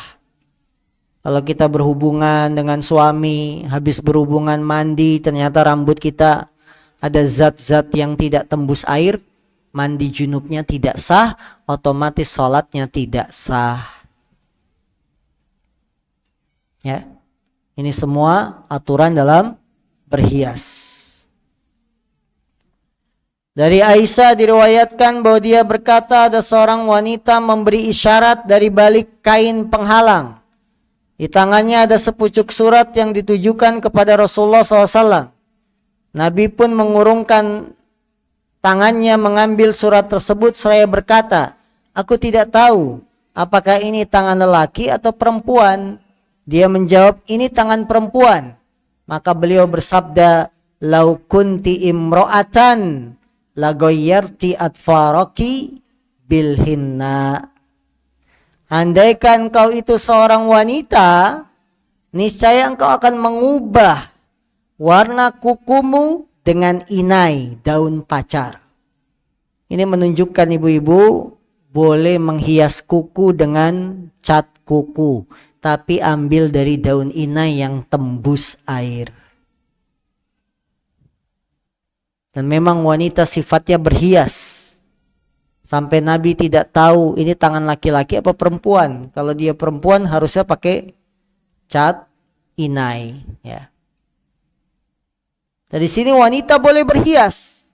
Kalau kita berhubungan dengan suami, habis berhubungan mandi, ternyata rambut kita ada zat-zat yang tidak tembus air, mandi junubnya tidak sah, otomatis sholatnya tidak sah. Ya, ini semua aturan dalam berhias. Dari Aisyah diriwayatkan bahwa dia berkata ada seorang wanita memberi isyarat dari balik kain penghalang. Di tangannya ada sepucuk surat yang ditujukan kepada Rasulullah SAW. Nabi pun mengurungkan tangannya mengambil surat tersebut seraya berkata, aku tidak tahu apakah ini tangan lelaki atau perempuan? Dia menjawab, ini tangan perempuan. Maka beliau bersabda, lau kunti imro'atan lagoyerti atfaraki bilhinna. Andaikan kau itu seorang wanita, niscaya engkau akan mengubah warna kukumu dengan inai, daun pacar. Ini menunjukkan ibu-ibu boleh menghias kuku dengan cat kuku, tapi ambil dari daun inai yang tembus air. Dan memang wanita sifatnya berhias. Sampai Nabi tidak tahu ini tangan laki-laki apa perempuan. Kalau dia perempuan harusnya pakai cat inai, ya. Dari sini wanita boleh berhias,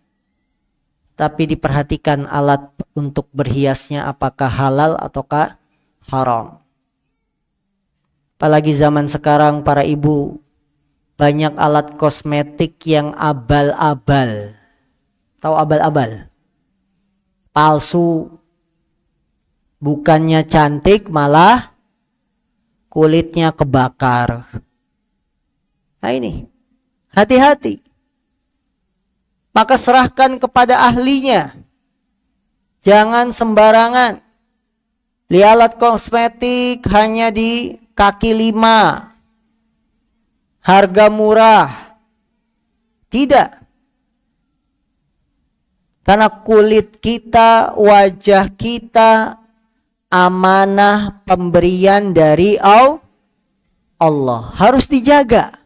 tapi diperhatikan alat untuk berhiasnya apakah halal ataukah haram. Apalagi zaman sekarang para ibu, banyak alat kosmetik yang abal-abal. Tahu abal-abal? Palsu. Bukannya cantik malah kulitnya kebakar. Nah ini, hati-hati. Maka serahkan kepada ahlinya. Jangan sembarangan. Li alat kosmetik hanya di kaki 5. Harga murah. Tidak. Karena kulit kita, wajah kita, amanah pemberian dari Allah. Harus dijaga.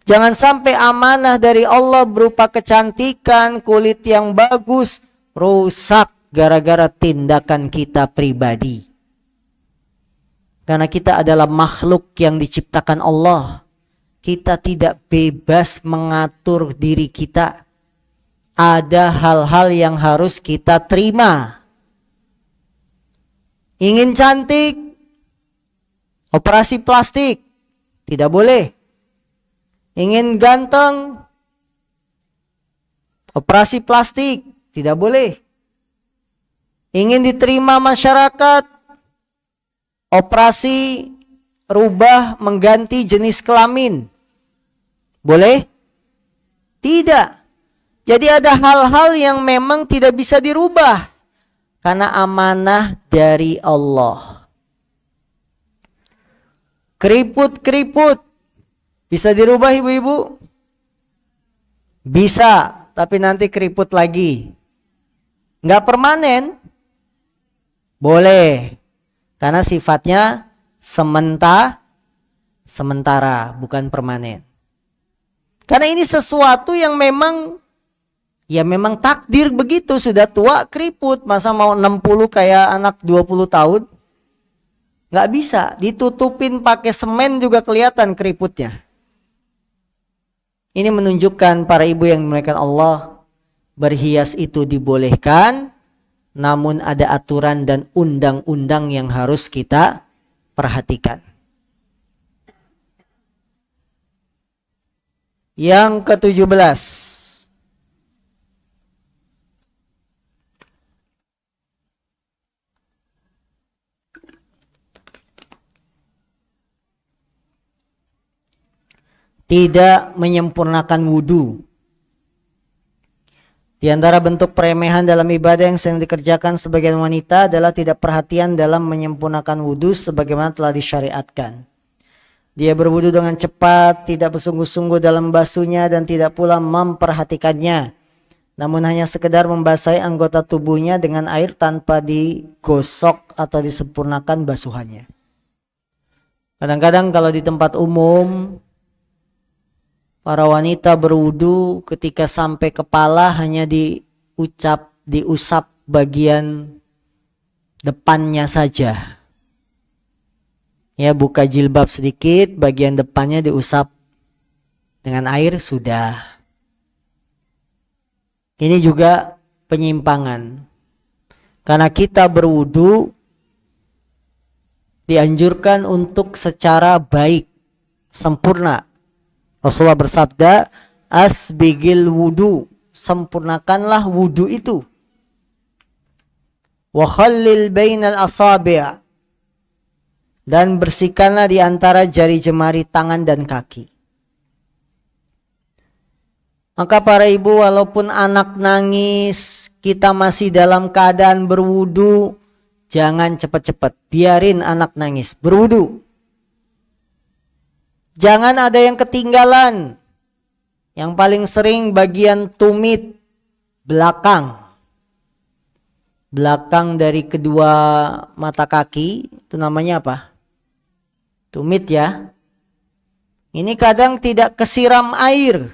Jangan sampai amanah dari Allah berupa kecantikan, kulit yang bagus, rusak gara-gara tindakan kita pribadi. Karena kita adalah makhluk yang diciptakan Allah. Kita tidak bebas mengatur diri kita. Ada hal-hal yang harus kita terima. Ingin cantik, operasi plastik, tidak boleh. Ingin ganteng, operasi plastik, tidak boleh. Ingin diterima masyarakat, operasi rubah mengganti jenis kelamin, boleh? Tidak. Jadi ada hal-hal yang memang tidak bisa dirubah karena amanah dari Allah. Keriput-keriput bisa dirubah ibu-ibu? Bisa, tapi nanti keriput lagi. Nggak permanen? Boleh. Karena sifatnya sementara, bukan permanen. Karena ini sesuatu yang memang takdir begitu. Sudah tua keriput, masa mau 60 kayak anak 20 tahun? Nggak bisa, ditutupin pakai semen juga kelihatan keriputnya. Ini menunjukkan para ibu yang dimuliakan Allah, berhias itu dibolehkan, namun ada aturan dan undang-undang yang harus kita perhatikan. Yang ke-17. Tidak menyempurnakan wudu. Di antara bentuk peremehan dalam ibadah yang sering dikerjakan sebagian wanita adalah tidak perhatian dalam menyempurnakan wudu sebagaimana telah disyariatkan. Dia berwudu dengan cepat, tidak bersungguh-sungguh dalam basuhnya dan tidak pula memperhatikannya. Namun hanya sekedar membasahi anggota tubuhnya dengan air tanpa digosok atau disempurnakan basuhannya. Kadang-kadang kalau di tempat umum, para wanita berwudu ketika sampai kepala hanya diusap bagian depannya saja. Ya, buka jilbab sedikit, bagian depannya diusap dengan air, sudah. Ini juga penyimpangan. Karena kita berwudu dianjurkan untuk secara baik, sempurna. Rasulullah bersabda, asbigil wudu, sempurnakanlah wudu itu. Wa khallil bainal asabi'. Dan bersihkanlah di antara jari jemari tangan dan kaki. Maka para ibu, walaupun anak nangis, kita masih dalam keadaan berwudu, jangan cepat-cepat, biarin anak nangis, berwudu. Jangan ada yang ketinggalan. Yang paling sering bagian tumit belakang. Belakang dari kedua mata kaki, itu namanya apa? Tumit ya. Ini kadang tidak kesiram air.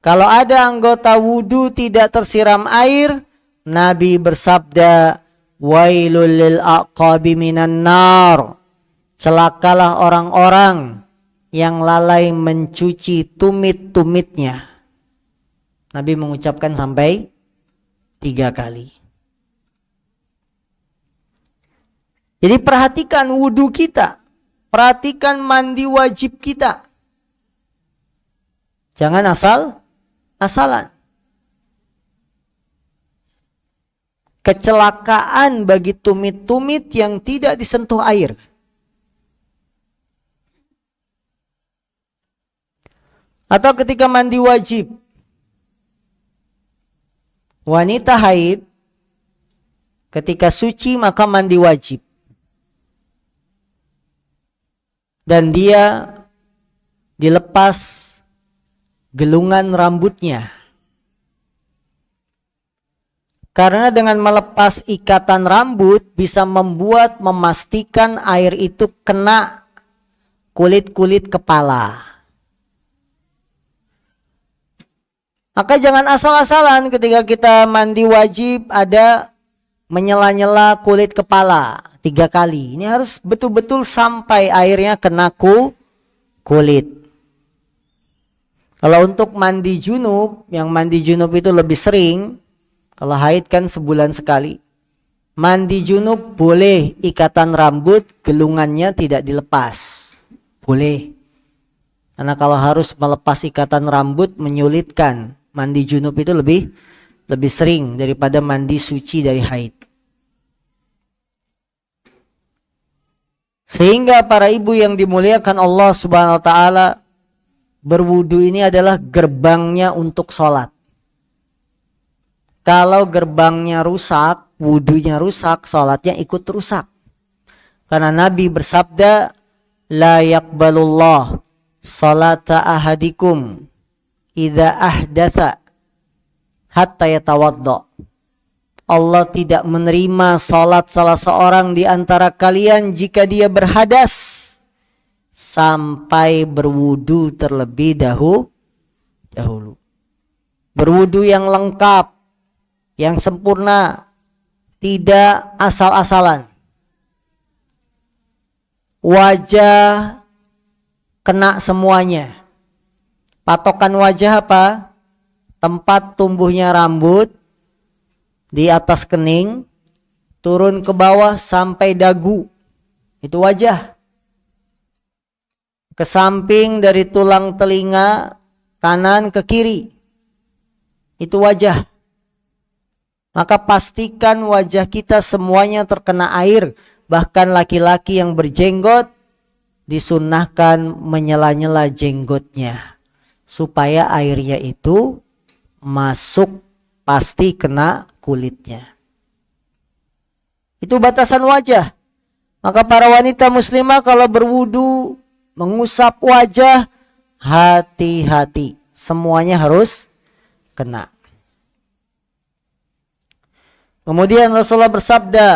Kalau ada anggota wudu tidak tersiram air, Nabi bersabda, wailul lil aqabi minan nar. Celakalah orang-orang yang lalai mencuci tumit-tumitnya. Nabi mengucapkan sampai 3 kali. Jadi perhatikan wudu kita. Perhatikan mandi wajib kita. Jangan asal-asalan. Kecelakaan bagi tumit-tumit yang tidak disentuh air. Atau ketika mandi wajib. Wanita haid ketika suci maka mandi wajib. Dan dia dilepas gelungan rambutnya. Karena dengan melepas ikatan rambut bisa memastikan air itu kena kulit-kulit kepala. Maka jangan asal-asalan ketika kita mandi wajib ada menyela-nyela kulit kepala 3 kali. Ini harus betul-betul sampai airnya kena kulit. Kalau untuk mandi junub, yang mandi junub itu lebih sering. Kalau haid kan sebulan sekali. Mandi junub boleh ikatan rambut, gelungannya tidak dilepas. Boleh. Karena kalau harus melepas ikatan rambut menyulitkan. Mandi junub itu lebih sering daripada mandi suci dari haid. Sehingga para ibu yang dimuliakan Allah Subhanahu wa taala, berwudu ini adalah gerbangnya untuk sholat. Kalau gerbangnya rusak, wudunya rusak, sholatnya ikut rusak. Karena Nabi bersabda, la yaqbalullah salata ahadikum idza ahdatha hatta yatawadda. Allah tidak menerima salat salah seorang di antara kalian jika dia berhadas sampai berwudu terlebih dahulu. Berwudu yang lengkap, yang sempurna, tidak asal-asalan. Wajah kena semuanya. Patokan wajah apa? Tempat tumbuhnya rambut di atas kening, turun ke bawah sampai dagu. Itu wajah. Ke samping dari tulang telinga kanan ke kiri. Itu wajah. Maka pastikan wajah kita semuanya terkena air. Bahkan laki-laki yang berjenggot disunnahkan menyela-nyela jenggotnya. Supaya airnya itu masuk, pasti kena kulitnya. Itu batasan wajah. Maka para wanita muslimah kalau berwudu, mengusap wajah, hati-hati. Semuanya harus kena. Kemudian Rasulullah bersabda,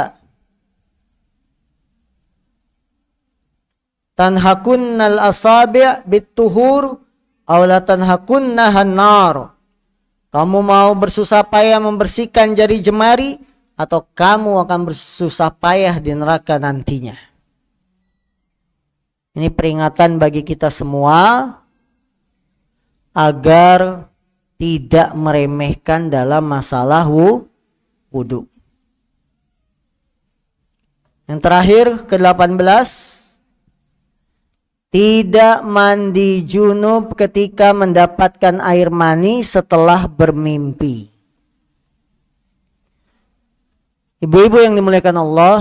tanhakunnal asabi' bituhur aw la tanhakunnahan nar. Kamu mau bersusah payah membersihkan jari jemari atau kamu akan bersusah payah di neraka nantinya. Ini peringatan bagi kita semua agar tidak meremehkan dalam masalah wudu. Yang terakhir ke-18, tidak mandi junub ketika mendapatkan air mani setelah bermimpi. Ibu-ibu yang dimuliakan Allah,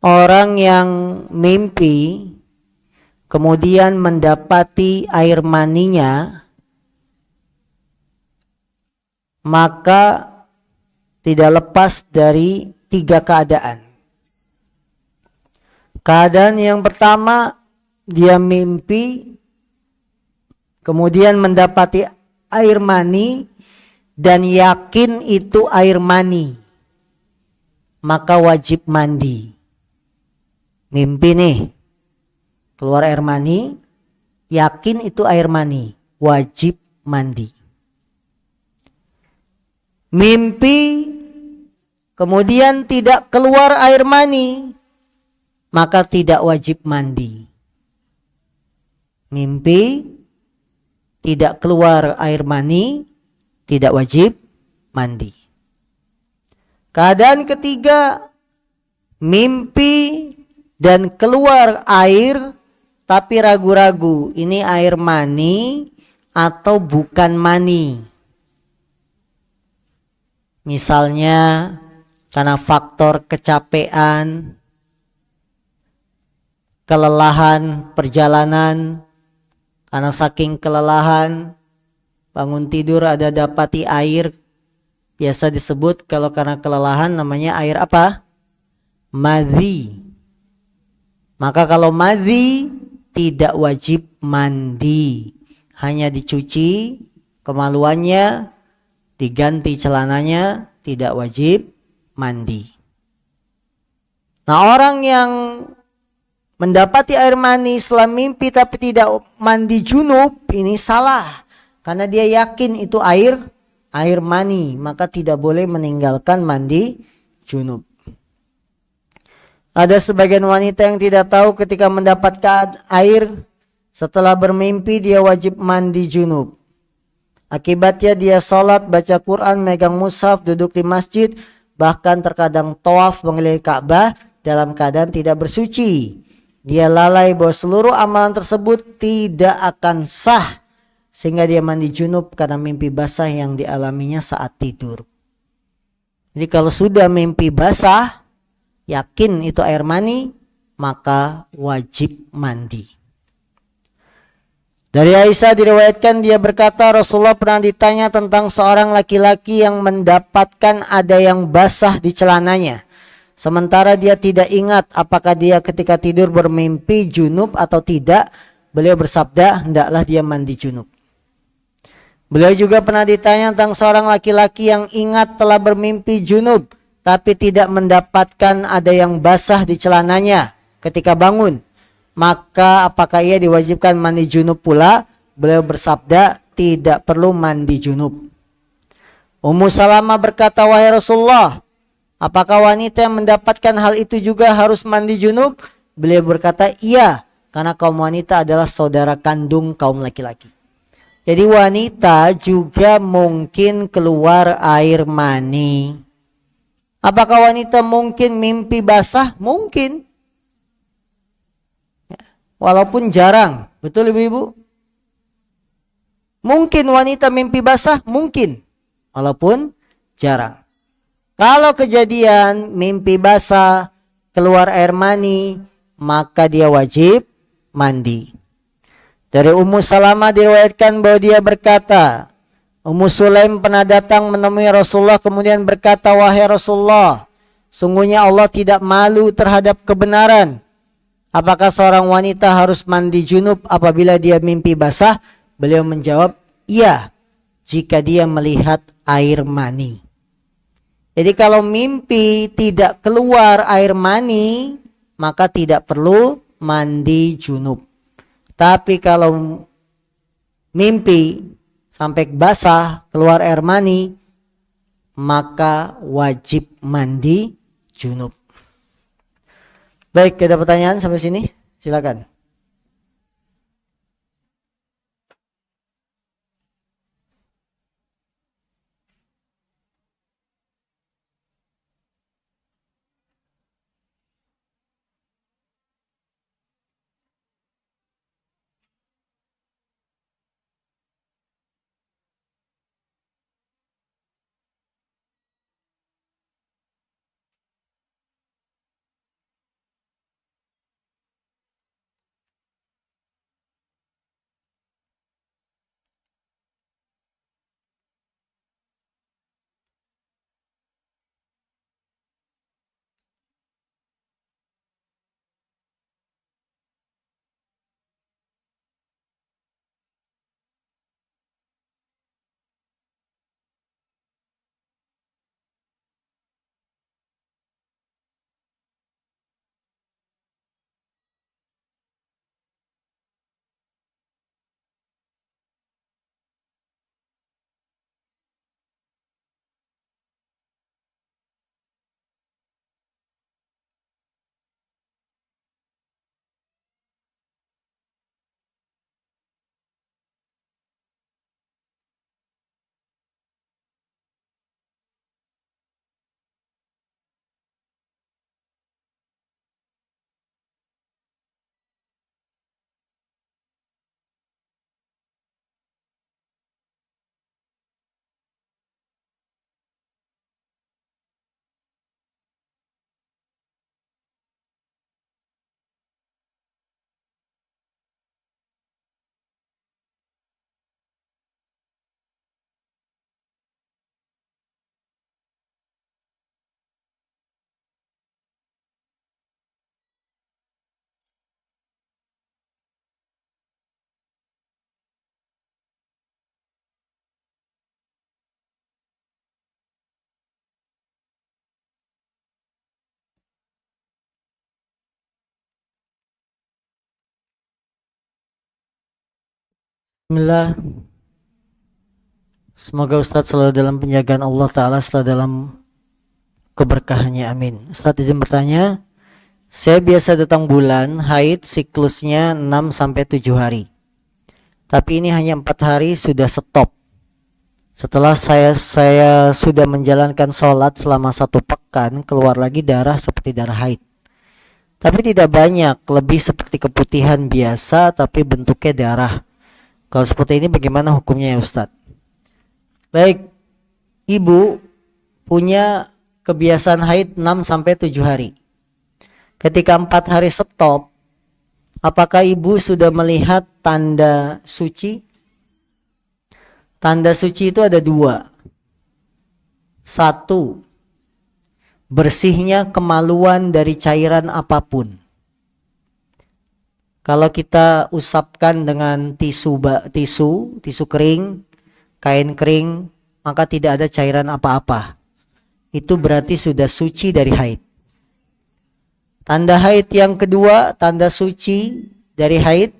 orang yang mimpi kemudian mendapati air maninya, maka tidak lepas dari 3 keadaan. Keadaan yang pertama, dia mimpi kemudian mendapati air mani dan yakin itu air mani, maka wajib mandi. Mimpi nih, keluar air mani, yakin itu air mani, wajib mandi. Mimpi kemudian tidak keluar air mani, maka tidak wajib mandi. Mimpi tidak keluar air mani, tidak wajib mandi. Keadaan ketiga, mimpi dan keluar air tapi ragu-ragu, ini air mani atau bukan mani. Misalnya karena faktor kecapean, kelelahan perjalanan, karena saking kelelahan bangun tidur ada dapati air, biasa disebut kalau karena kelelahan namanya air apa? Madhi. Maka kalau madhi tidak wajib mandi, hanya dicuci kemaluannya, diganti celananya, tidak wajib mandi. Nah, orang yang mendapati air mani setelah mimpi tapi tidak mandi junub, ini salah. Karena dia yakin itu air mani, maka tidak boleh meninggalkan mandi junub. Ada sebagian wanita yang tidak tahu ketika mendapatkan air setelah bermimpi dia wajib mandi junub. Akibatnya dia sholat, baca Quran, megang mushaf, duduk di masjid, bahkan terkadang tawaf mengelilingi Ka'bah dalam keadaan tidak bersuci. Dia lalai bahwa seluruh amalan tersebut tidak akan sah, sehingga dia mandi junub karena mimpi basah yang dialaminya saat tidur. Jadi kalau sudah mimpi basah, yakin itu air mani, maka wajib mandi. Dari Aisyah diriwayatkan dia berkata, Rasulullah pernah ditanya tentang seorang laki-laki yang mendapatkan ada yang basah di celananya. Sementara dia tidak ingat apakah dia ketika tidur bermimpi junub atau tidak. Beliau bersabda, hendaklah dia mandi junub. Beliau juga pernah ditanya tentang seorang laki-laki yang ingat telah bermimpi junub, tapi tidak mendapatkan ada yang basah di celananya ketika bangun. Maka apakah ia diwajibkan mandi junub pula? Beliau bersabda, tidak perlu mandi junub. Ummu Salamah berkata, wahai Rasulullah, apakah wanita yang mendapatkan hal itu juga harus mandi junub? Beliau berkata, iya, karena kaum wanita adalah saudara kandung kaum laki-laki. Jadi wanita juga mungkin keluar air mani. Apakah wanita mungkin mimpi basah? Mungkin. Walaupun jarang. Betul ibu-ibu? Mungkin wanita mimpi basah? Mungkin. Walaupun jarang. Kalau kejadian mimpi basah, keluar air mani, maka dia wajib mandi. Dari Ummu Salamah diriwayatkan bahwa dia berkata, Ummu Sulaim pernah datang menemui Rasulullah kemudian berkata, wahai Rasulullah, sungguhnya Allah tidak malu terhadap kebenaran. Apakah seorang wanita harus mandi junub apabila dia mimpi basah? Beliau menjawab, iya, jika dia melihat air mani. Jadi kalau mimpi tidak keluar air mani, maka tidak perlu mandi junub. Tapi kalau mimpi sampai basah, keluar air mani, maka wajib mandi junub. Baik, ada pertanyaan sampai sini? Silakan. Bismillah. Semoga Ustadz selalu dalam penjagaan Allah Ta'ala, selalu dalam keberkahannya, amin. Ustadz izin bertanya, saya biasa datang bulan haid siklusnya 6-7 hari, tapi ini hanya 4 hari sudah stop. Setelah saya sudah menjalankan sholat selama 1 pekan, keluar lagi darah seperti darah haid, tapi tidak banyak, lebih seperti keputihan biasa tapi bentuknya darah. Kalau seperti ini bagaimana hukumnya ya Ustadz? Baik, ibu punya kebiasaan haid 6-7 hari. Ketika 4 hari stop, apakah ibu sudah melihat tanda suci? Tanda suci itu ada 2. 1, bersihnya kemaluan dari cairan apapun. Kalau kita usapkan dengan tisu kering, kain kering, maka tidak ada cairan apa-apa. Itu berarti sudah suci dari haid. Tanda haid yang kedua, tanda suci dari haid,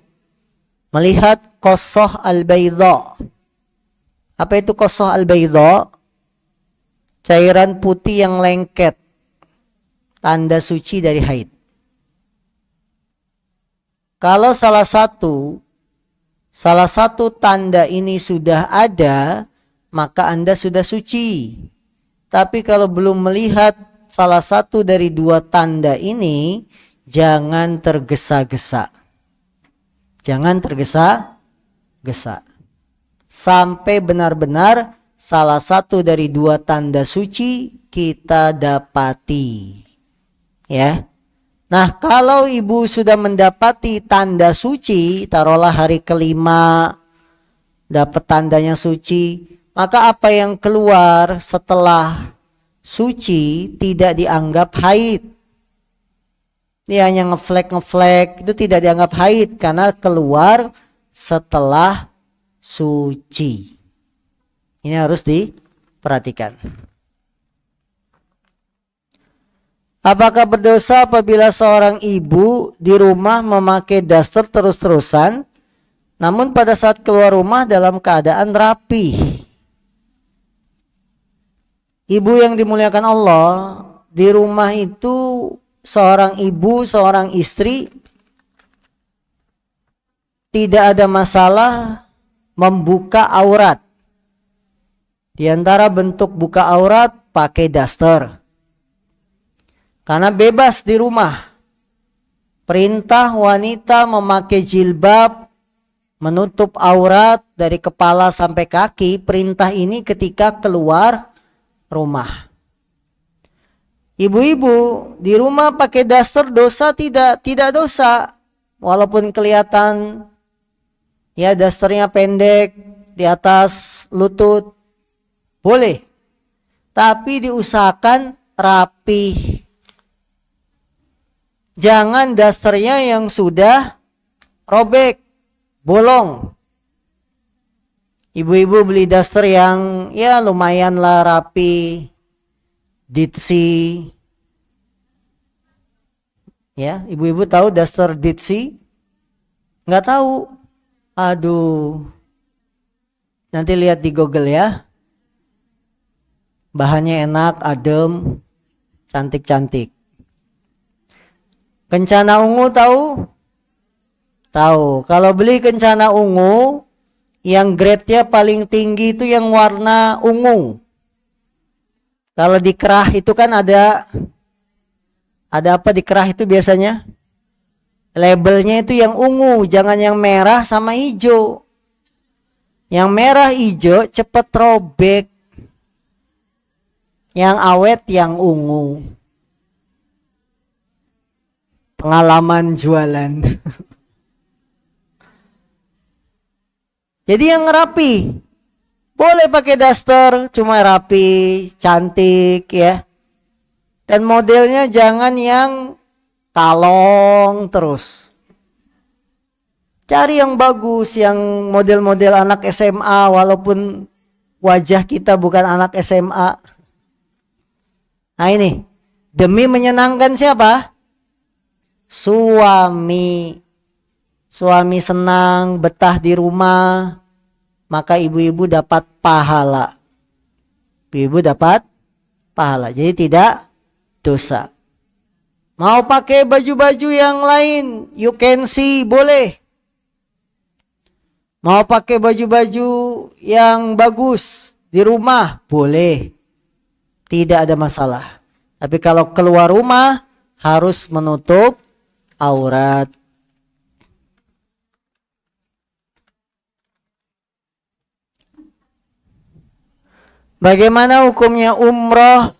melihat qasah al-baydha. Apa itu qasah al-baydha? Cairan putih yang lengket. Tanda suci dari haid. Kalau salah satu tanda ini sudah ada, maka Anda sudah suci. Tapi kalau belum melihat salah satu dari 2 tanda ini, jangan tergesa-gesa. Jangan tergesa-gesa. Sampai benar-benar salah satu dari 2 tanda suci kita dapati. Ya. Nah, kalau ibu sudah mendapati tanda suci, taruhlah hari kelima dapat tandanya suci, maka apa yang keluar setelah suci tidak dianggap haid. Dia hanya ngeflek itu tidak dianggap haid karena keluar setelah suci. Ini harus diperhatikan. Apakah berdosa apabila seorang ibu di rumah memakai daster terus-terusan, namun pada saat keluar rumah dalam keadaan rapi? Ibu yang dimuliakan Allah, di rumah itu seorang ibu, seorang istri tidak ada masalah membuka aurat. Di antara bentuk buka aurat pakai daster. Karena bebas di rumah. Perintah wanita memakai jilbab, menutup aurat dari kepala sampai kaki, perintah ini ketika keluar rumah. Ibu-ibu di rumah pakai daster dosa tidak? Tidak dosa. Walaupun kelihatan ya dasternya pendek di atas lutut, boleh. Tapi diusahakan rapi. Jangan dasternya yang sudah robek, bolong. Ibu-ibu beli daster yang ya lumayan lah rapi, Ditsi. Ya, ibu-ibu tahu daster Ditsi? Nggak tahu? Aduh. Nanti lihat di Google ya. Bahannya enak, adem, cantik-cantik. Kencana ungu tahu? Tahu. Kalau beli kencana ungu, yang grade-nya paling tinggi itu yang warna ungu. Kalau di kerah itu kan ada apa di kerah itu biasanya? Labelnya itu yang ungu, jangan yang merah sama hijau. Yang merah hijau cepet robek. Yang awet yang ungu. Pengalaman jualan. Jadi yang rapi. Boleh pakai daster, cuma rapi, cantik ya. Dan modelnya jangan yang kalong terus. Cari yang bagus, yang model-model anak SMA walaupun wajah kita bukan anak SMA. Nah ini, demi menyenangkan siapa? Suami. Suami senang betah di rumah. maka ibu-ibu dapat pahala. Ibu dapat pahala. Jadi tidak dosa. Mau pakai baju-baju yang lain, you can see, boleh. Mau pakai baju-baju yang bagus di rumah, boleh. Tidak ada masalah. Tapi kalau keluar rumah, harus menutup aurat. Bagaimana hukumnya umroh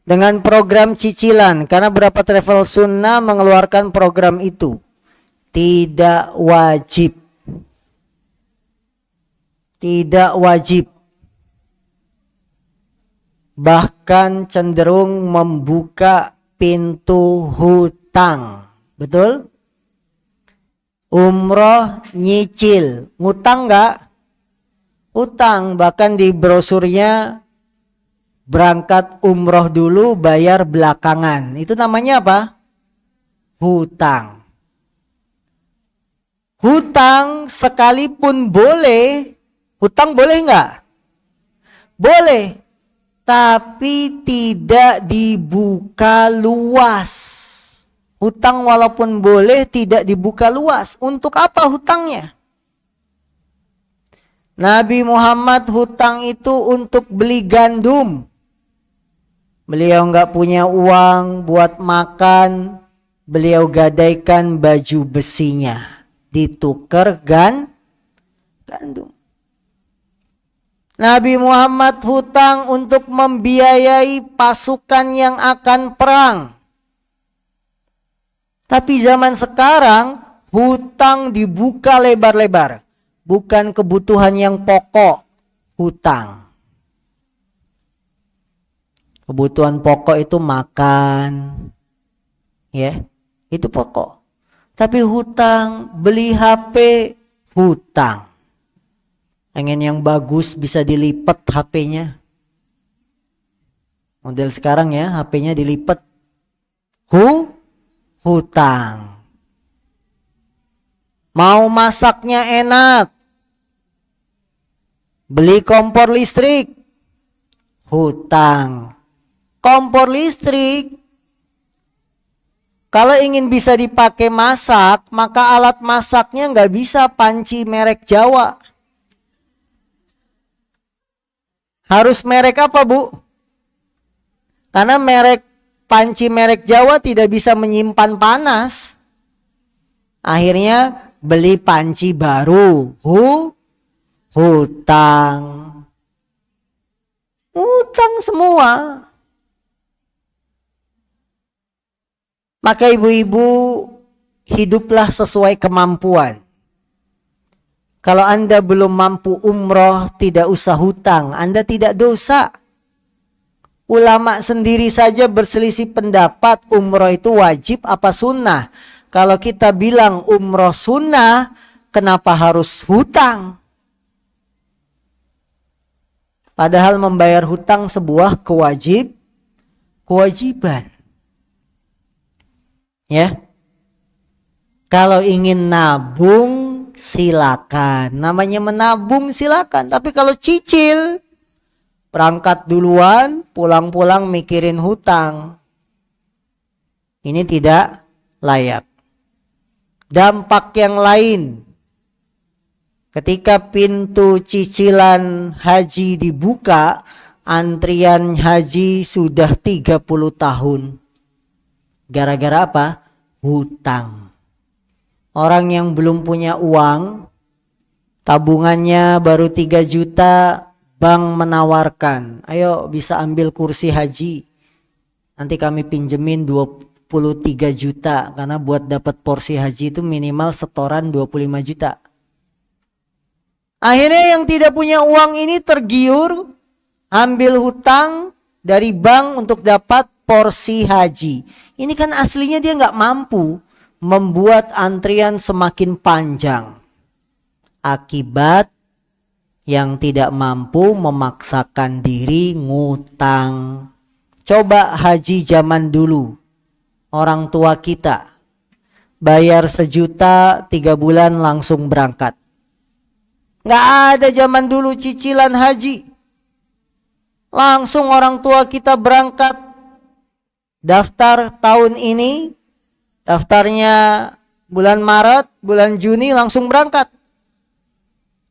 dengan program cicilan? Karena beberapa travel sunnah mengeluarkan program itu. Tidak wajib. Tidak wajib. Bahkan cenderung membuka pintu hutang. Betul? Umroh nyicil. Ngutang enggak? Utang, bahkan di brosurnya berangkat umroh dulu, bayar belakangan. Itu namanya apa? Hutang. Hutang sekalipun boleh, hutang boleh nggak? Boleh, tapi tidak dibuka luas. Hutang walaupun boleh tidak dibuka luas. Untuk apa hutangnya? Nabi Muhammad hutang itu untuk beli gandum. Beliau nggak punya uang buat makan. Beliau gadaikan baju besinya. Ditukar gandum. Nabi Muhammad hutang untuk membiayai pasukan yang akan perang. Tapi zaman sekarang hutang dibuka lebar-lebar. Bukan kebutuhan yang pokok, hutang. Kebutuhan pokok itu makan, ya, itu pokok. Tapi hutang, beli HP, hutang. Pengen yang bagus bisa dilipat HP-nya. Model sekarang ya, HP-nya dilipat. Hutang. Mau masaknya enak, beli kompor listrik, hutang. Kompor listrik, kalau ingin bisa dipakai masak, maka alat masaknya nggak bisa panci merek Jawa. Harus merek apa, Bu? Karena panci merek Jawa tidak bisa menyimpan panas. Akhirnya beli panci baru, hutang. Hutang semua. Maka ibu-ibu, hiduplah sesuai kemampuan. Kalau Anda belum mampu umroh, tidak usah hutang. Anda tidak dosa. Ulama sendiri saja berselisih pendapat umroh itu wajib apa sunnah. Kalau kita bilang umroh sunnah, kenapa harus hutang? Padahal membayar hutang sebuah kewajiban. Ya. Kalau ingin nabung, silakan. Namanya menabung, silakan. Tapi kalau cicil, berangkat duluan, pulang-pulang mikirin hutang. Ini tidak layak. Dampak yang lain, ketika pintu cicilan haji dibuka, antrian haji sudah 30 tahun. Gara-gara apa? Hutang. Orang yang belum punya uang, tabungannya baru 3 juta, bank menawarkan, ayo bisa ambil kursi haji. Nanti kami pinjemin 23 juta, karena buat dapat porsi haji itu minimal setoran 25 juta. Akhirnya yang tidak punya uang ini tergiur, ambil hutang dari bank untuk dapat porsi haji. Ini kan aslinya dia nggak mampu, membuat antrian semakin panjang. Akibat yang tidak mampu memaksakan diri ngutang. Coba haji zaman dulu. Orang tua kita bayar 1 juta 3 bulan langsung berangkat. Nggak ada zaman dulu cicilan haji. Langsung orang tua kita berangkat. Daftar tahun ini, daftarnya bulan Maret, bulan Juni langsung berangkat.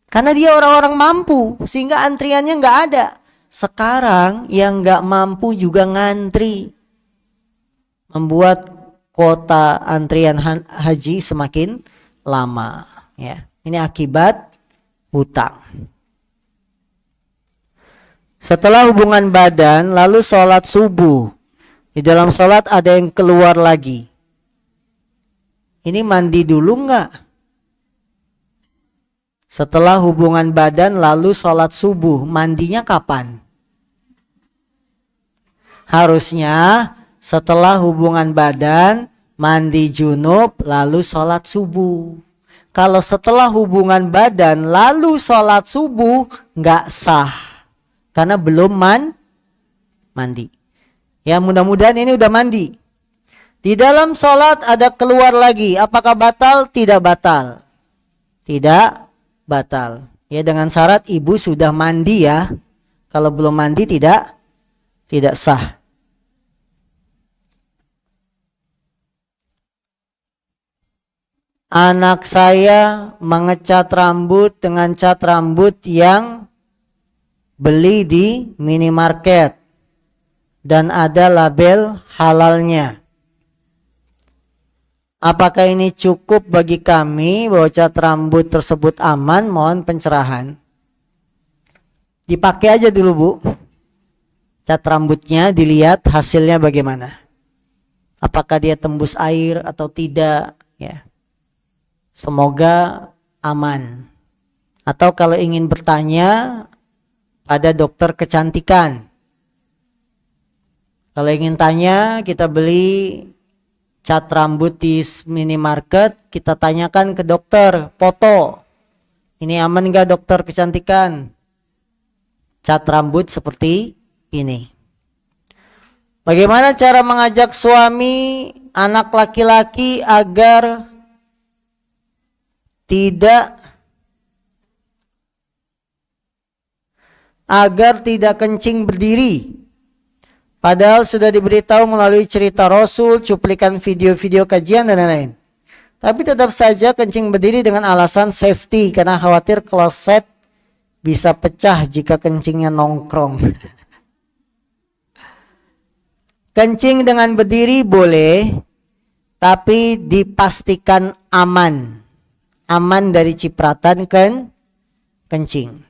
Karena dia orang-orang mampu, sehingga antriannya nggak ada. Sekarang yang nggak mampu juga ngantri. Membuat kuota antrian haji semakin lama. Ya, ini akibat hutang. Setelah hubungan badan, lalu sholat subuh. Di dalam sholat ada yang keluar lagi. Ini mandi dulu enggak? Setelah hubungan badan, lalu sholat subuh. Mandinya kapan? Harusnya setelah hubungan badan, mandi junub, lalu sholat subuh. Kalau setelah hubungan badan, lalu sholat subuh, enggak sah. Karena belum mandi. Ya, mudah-mudahan ini udah mandi. Di dalam sholat ada keluar lagi. Apakah batal? Tidak batal. Tidak batal. Ya, dengan syarat ibu sudah mandi ya. Kalau belum mandi tidak sah. Anak saya mengecat rambut dengan cat rambut yang beli di minimarket dan ada label halalnya. Apakah ini cukup bagi kami bahwa cat rambut tersebut aman? Mohon pencerahan. Dipakai aja dulu, Bu. Cat rambutnya dilihat hasilnya bagaimana. Apakah dia tembus air atau tidak, ya. Semoga aman. Atau kalau ingin bertanya pada dokter kecantikan. Kalau ingin tanya, kita beli cat rambut di minimarket, kita tanyakan ke dokter, foto. Ini aman gak dokter kecantikan? Cat rambut seperti ini. Bagaimana cara mengajak suami anak laki-laki agar tidak kencing berdiri? Padahal sudah diberitahu melalui cerita Rasul, cuplikan video-video kajian dan lain-lain. Tapi tetap saja kencing berdiri dengan alasan safety karena khawatir kloset bisa pecah jika kencingnya nongkrong. Kencing dengan berdiri boleh, tapi dipastikan aman. Aman dari cipratan kencing.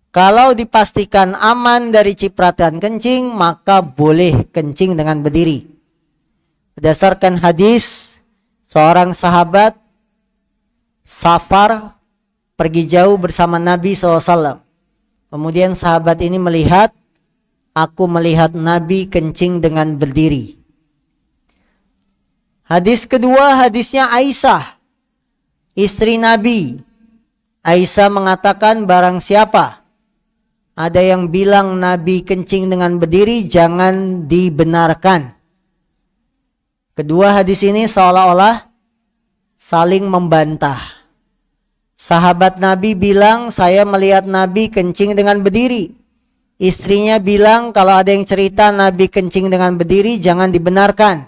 Kalau dipastikan aman dari cipratan kencing, maka boleh kencing dengan berdiri. Berdasarkan hadis, seorang sahabat safar pergi jauh bersama Nabi SAW. Kemudian sahabat ini melihat, aku melihat Nabi kencing dengan berdiri. Hadis kedua, hadisnya Aisyah, istri Nabi. Aisyah mengatakan, barang siapa ada yang bilang Nabi kencing dengan berdiri, jangan dibenarkan. Kedua hadis ini seolah-olah saling membantah. Sahabat Nabi bilang, saya melihat Nabi kencing dengan berdiri. Istrinya bilang, kalau ada yang cerita Nabi kencing dengan berdiri, jangan dibenarkan.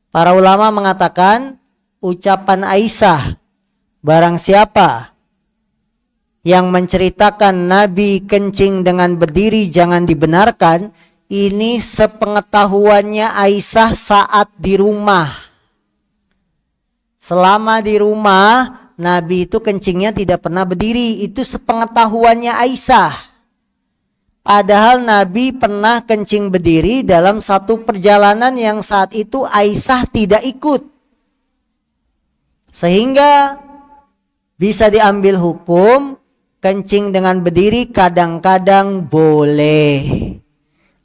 Para ulama mengatakan, ucapan Aisyah, barang siapa yang menceritakan Nabi kencing dengan berdiri jangan dibenarkan, ini sepengetahuannya Aisyah saat di rumah. Selama di rumah, Nabi itu kencingnya tidak pernah berdiri. Itu sepengetahuannya Aisyah. Padahal Nabi pernah kencing berdiri dalam satu perjalanan yang saat itu Aisyah tidak ikut. Sehingga bisa diambil hukum kencing dengan berdiri kadang-kadang boleh,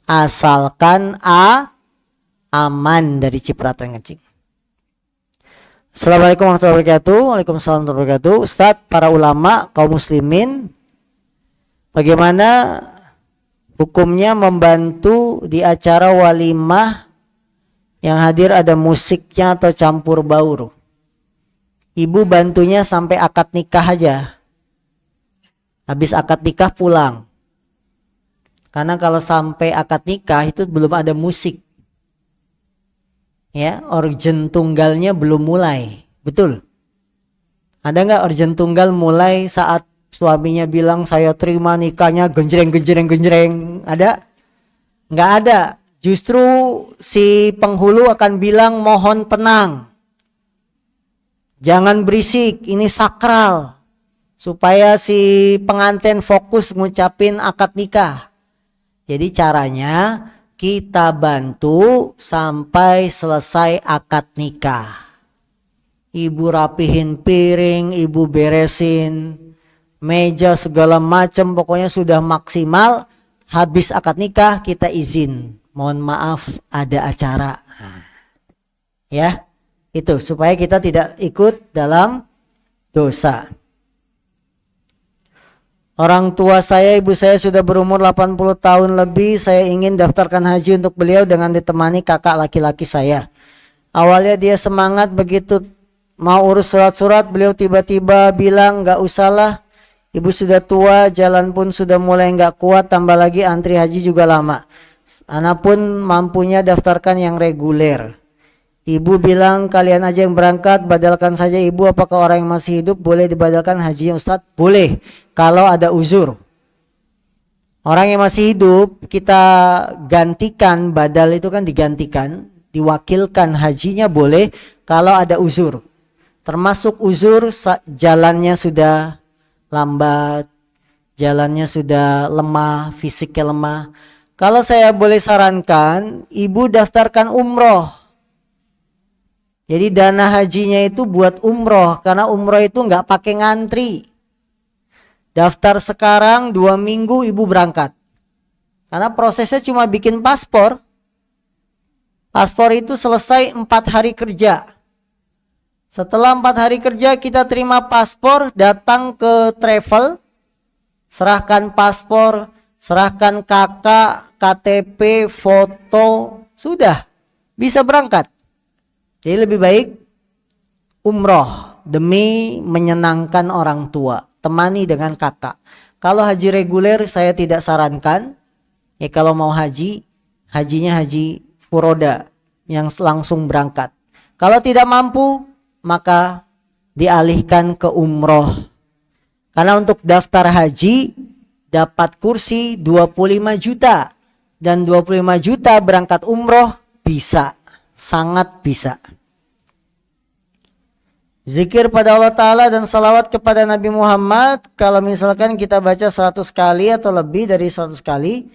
asalkan aman dari cipratan kencing. Assalamualaikum warahmatullahi wabarakatuh. Waalaikumsalam warahmatullahi wabarakatuh. Ustadz, para ulama kaum muslimin, bagaimana hukumnya membantu di acara walimah yang hadir ada musiknya atau campur baur? Ibu bantunya sampai akad nikah aja. Habis akad nikah pulang. Karena kalau sampai akad nikah itu belum ada musik. Ya, organ tunggalnya belum mulai. Betul? Ada nggak organ tunggal mulai saat suaminya bilang saya terima nikahnya genjreng? Ada? Nggak ada. Justru si penghulu akan bilang mohon tenang. Jangan berisik, ini sakral. Supaya si pengantin fokus ngucapin akad nikah. Jadi caranya kita bantu sampai selesai akad nikah. Ibu rapihin piring, ibu beresin meja segala macam, pokoknya sudah maksimal. Habis akad nikah kita izin. Mohon maaf ada acara. Ya, itu supaya kita tidak ikut dalam dosa. Orang tua saya, ibu saya sudah berumur 80 tahun lebih. Saya ingin daftarkan haji untuk beliau dengan ditemani kakak laki-laki saya. Awalnya dia semangat, begitu mau urus surat-surat, beliau tiba-tiba bilang gak usahlah. Ibu sudah tua, jalan pun sudah mulai gak kuat, tambah lagi antri haji juga lama. Anak pun mampunya daftarkan yang reguler. Ibu bilang kalian aja yang berangkat, badalkan saja ibu. Apakah orang yang masih hidup boleh dibadalkan hajinya Ustadz? Boleh, kalau ada uzur. Orang yang masih hidup kita gantikan, badal itu kan digantikan, diwakilkan hajinya boleh kalau ada uzur. Termasuk uzur jalannya sudah lambat, jalannya sudah lemah, fisiknya lemah. Kalau saya boleh sarankan, ibu daftarkan umroh. Jadi dana hajinya itu buat umroh, karena umroh itu nggak pakai ngantri. Daftar sekarang 2 minggu ibu berangkat. Karena prosesnya cuma bikin paspor. Paspor itu selesai 4 hari kerja. Setelah 4 hari kerja kita terima paspor, datang ke travel, serahkan paspor, serahkan kakak, KTP, foto, sudah bisa berangkat. Jadi lebih baik umroh demi menyenangkan orang tua, temani dengan kakak. Kalau haji reguler saya tidak sarankan. Ya kalau mau haji, hajinya haji furoda yang langsung berangkat. Kalau tidak mampu, maka dialihkan ke umroh. Karena untuk daftar haji dapat kursi 25 juta dan 25 juta berangkat umroh bisa, sangat bisa. Zikir pada Allah Ta'ala dan salawat kepada Nabi Muhammad, kalau misalkan kita baca 100 kali atau lebih dari 100 kali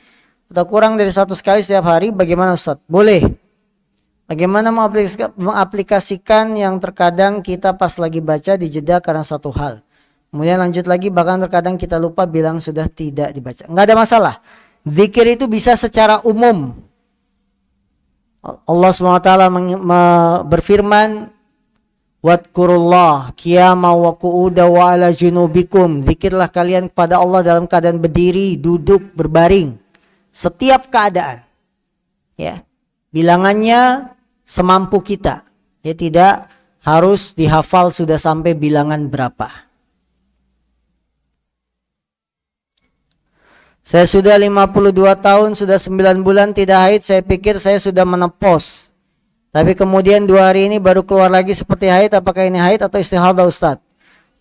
atau kurang dari 100 kali setiap hari, bagaimana Ustaz? Boleh. Bagaimana mengaplikasikan yang terkadang kita pas lagi baca dijeda karena satu hal. Kemudian lanjut lagi, bahkan terkadang kita lupa bilang sudah tidak dibaca. Enggak ada masalah. Zikir itu bisa secara umum. Allah SWT berfirman, Wadkurullah qiyama wa qu'uda wa ala junubikum. Zikirlah kalian kepada Allah dalam keadaan berdiri, duduk, berbaring. Setiap keadaan. Ya. Bilangannya semampu kita. Ya, tidak harus dihafal sudah sampai bilangan berapa. Saya sudah 52 tahun, sudah 9 bulan tidak haid. Saya pikir saya sudah menopause. Tapi kemudian 2 hari ini baru keluar lagi seperti haid. Apakah ini haid atau istihadah Ustaz?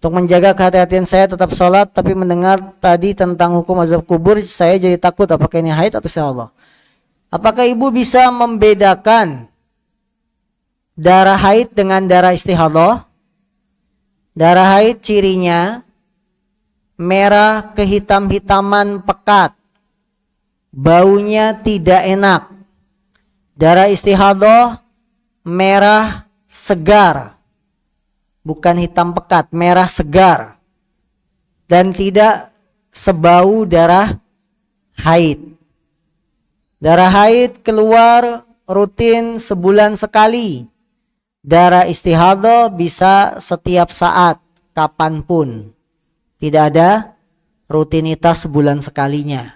Untuk menjaga kehati-hatian saya tetap sholat, tapi mendengar tadi tentang hukum azab kubur, saya jadi takut. Apakah ini haid atau istihadah? Apakah ibu bisa membedakan darah haid dengan darah istihadah? Darah haid cirinya merah kehitam-hitaman pekat, baunya tidak enak. Darah istihadah merah segar, bukan hitam pekat, merah segar, dan tidak sebau darah haid. Darah haid keluar rutin sebulan sekali. Darah istihadah bisa setiap saat, kapanpun. Tidak ada rutinitas sebulan sekalinya.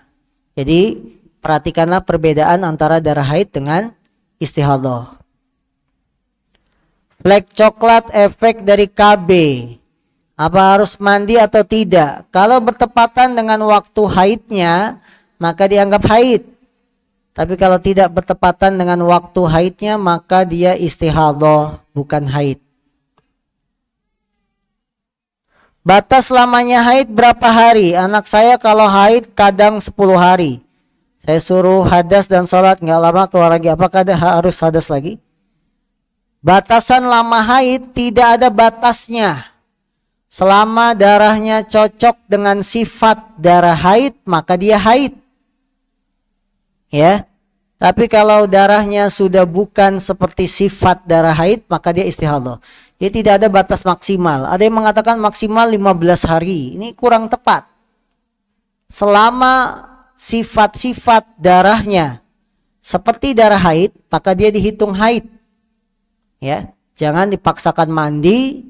Jadi perhatikanlah perbedaan antara darah haid dengan istihadah. Flek coklat efek dari KB. Apa harus mandi atau tidak? Kalau bertepatan dengan waktu haidnya, maka dianggap haid. Tapi kalau tidak bertepatan dengan waktu haidnya, maka dia istihadhah, bukan haid. Batas lamanya haid berapa hari? Anak saya kalau haid kadang 10 hari. Saya suruh hadas dan sholat, nggak lama keluar lagi. Apakah harus hadas lagi? Batasan lama haid tidak ada batasnya. Selama darahnya cocok dengan sifat darah haid, maka dia haid. Ya. Tapi kalau darahnya sudah bukan seperti sifat darah haid, maka dia istihadhah. Jadi tidak ada batas maksimal. Ada yang mengatakan maksimal 15 hari. Ini kurang tepat. Selama sifat-sifat darahnya seperti darah haid, maka dia dihitung haid. Ya, jangan dipaksakan mandi,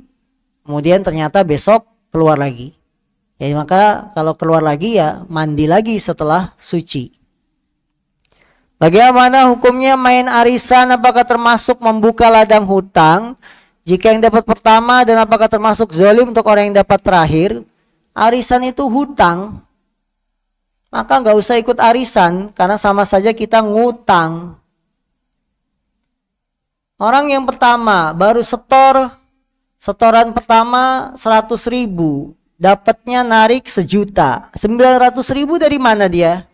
kemudian ternyata besok keluar lagi. Ya, maka kalau keluar lagi ya mandi lagi setelah suci. Bagaimana hukumnya main arisan? Apakah termasuk membuka ladang hutang? Jika yang dapat pertama, dan apakah termasuk zalim untuk orang yang dapat terakhir? Arisan itu hutang, maka nggak usah ikut arisan karena sama saja kita ngutang. Orang yang pertama baru setoran pertama 100.000, dapatnya narik 1 juta. 900.000 dari mana dia?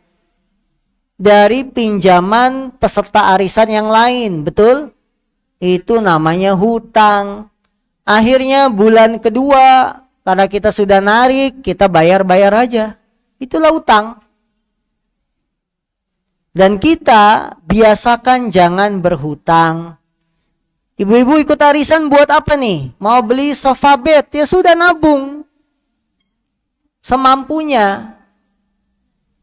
Dari pinjaman peserta arisan yang lain, betul? Itu namanya hutang. Akhirnya bulan kedua, karena kita sudah narik, kita bayar aja. Itulah hutang. Dan kita biasakan jangan berhutang. Ibu-ibu ikut arisan buat apa nih? Mau beli sofa bed, ya sudah nabung semampunya.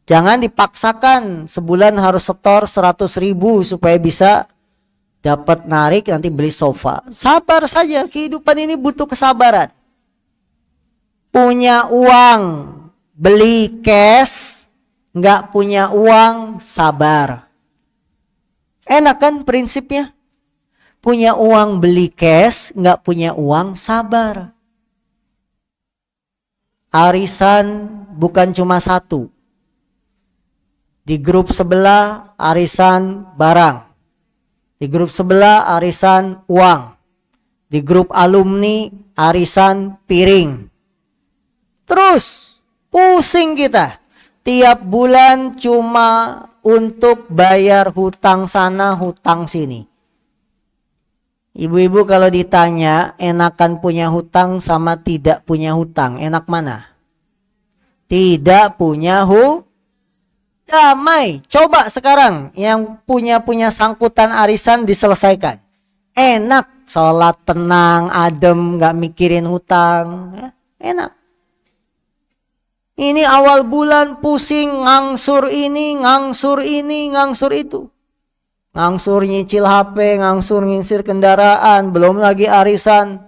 Jangan dipaksakan sebulan harus setor 100.000 supaya bisa dapat narik nanti beli sofa. Sabar saja, kehidupan ini butuh kesabaran. Punya uang beli cash, nggak punya uang sabar. Enak kan prinsipnya? Punya uang beli cash, nggak punya uang sabar. Arisan bukan cuma satu. Di grup sebelah arisan barang. Di grup sebelah arisan uang. Di grup alumni arisan piring. Terus pusing kita. Tiap bulan cuma untuk bayar hutang sana, hutang sini. Ibu-ibu kalau ditanya enakan punya hutang sama tidak punya hutang, enak mana? Tidak punya damai. Coba sekarang yang punya sangkutan arisan diselesaikan. Enak, sholat tenang, adem, gak mikirin hutang. Ya, enak. Ini awal bulan pusing, ngangsur ini, ngangsur itu. Ngangsur nyicil HP, ngangsur ngisir kendaraan, belum lagi arisan.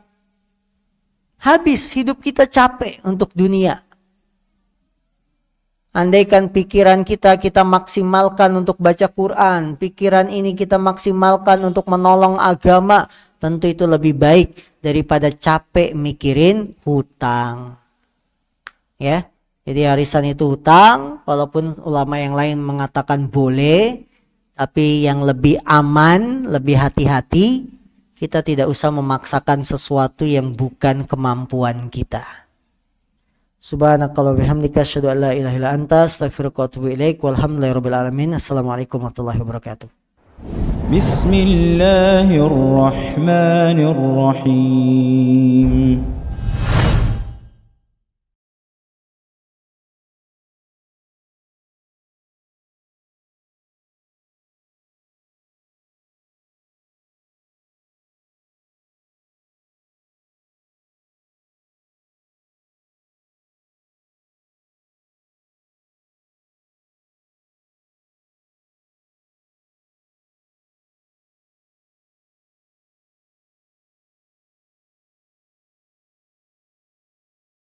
Habis hidup kita capek untuk dunia. Andaikan pikiran kita maksimalkan untuk baca Quran, pikiran ini kita maksimalkan untuk menolong agama, tentu itu lebih baik daripada capek mikirin hutang. Ya, jadi arisan itu hutang, walaupun ulama yang lain mengatakan boleh, tapi yang lebih aman, lebih hati-hati, kita tidak usah memaksakan sesuatu yang bukan kemampuan kita. Subhanakallahumma wa bihamdika asyhadu an la ilaha illa anta astaghfiruka wa atubu ilaik. Walhamdulillahirabbil alamin. Assalamualaikum warahmatullahi wabarakatuh. Bismillahirrahmanirrahim.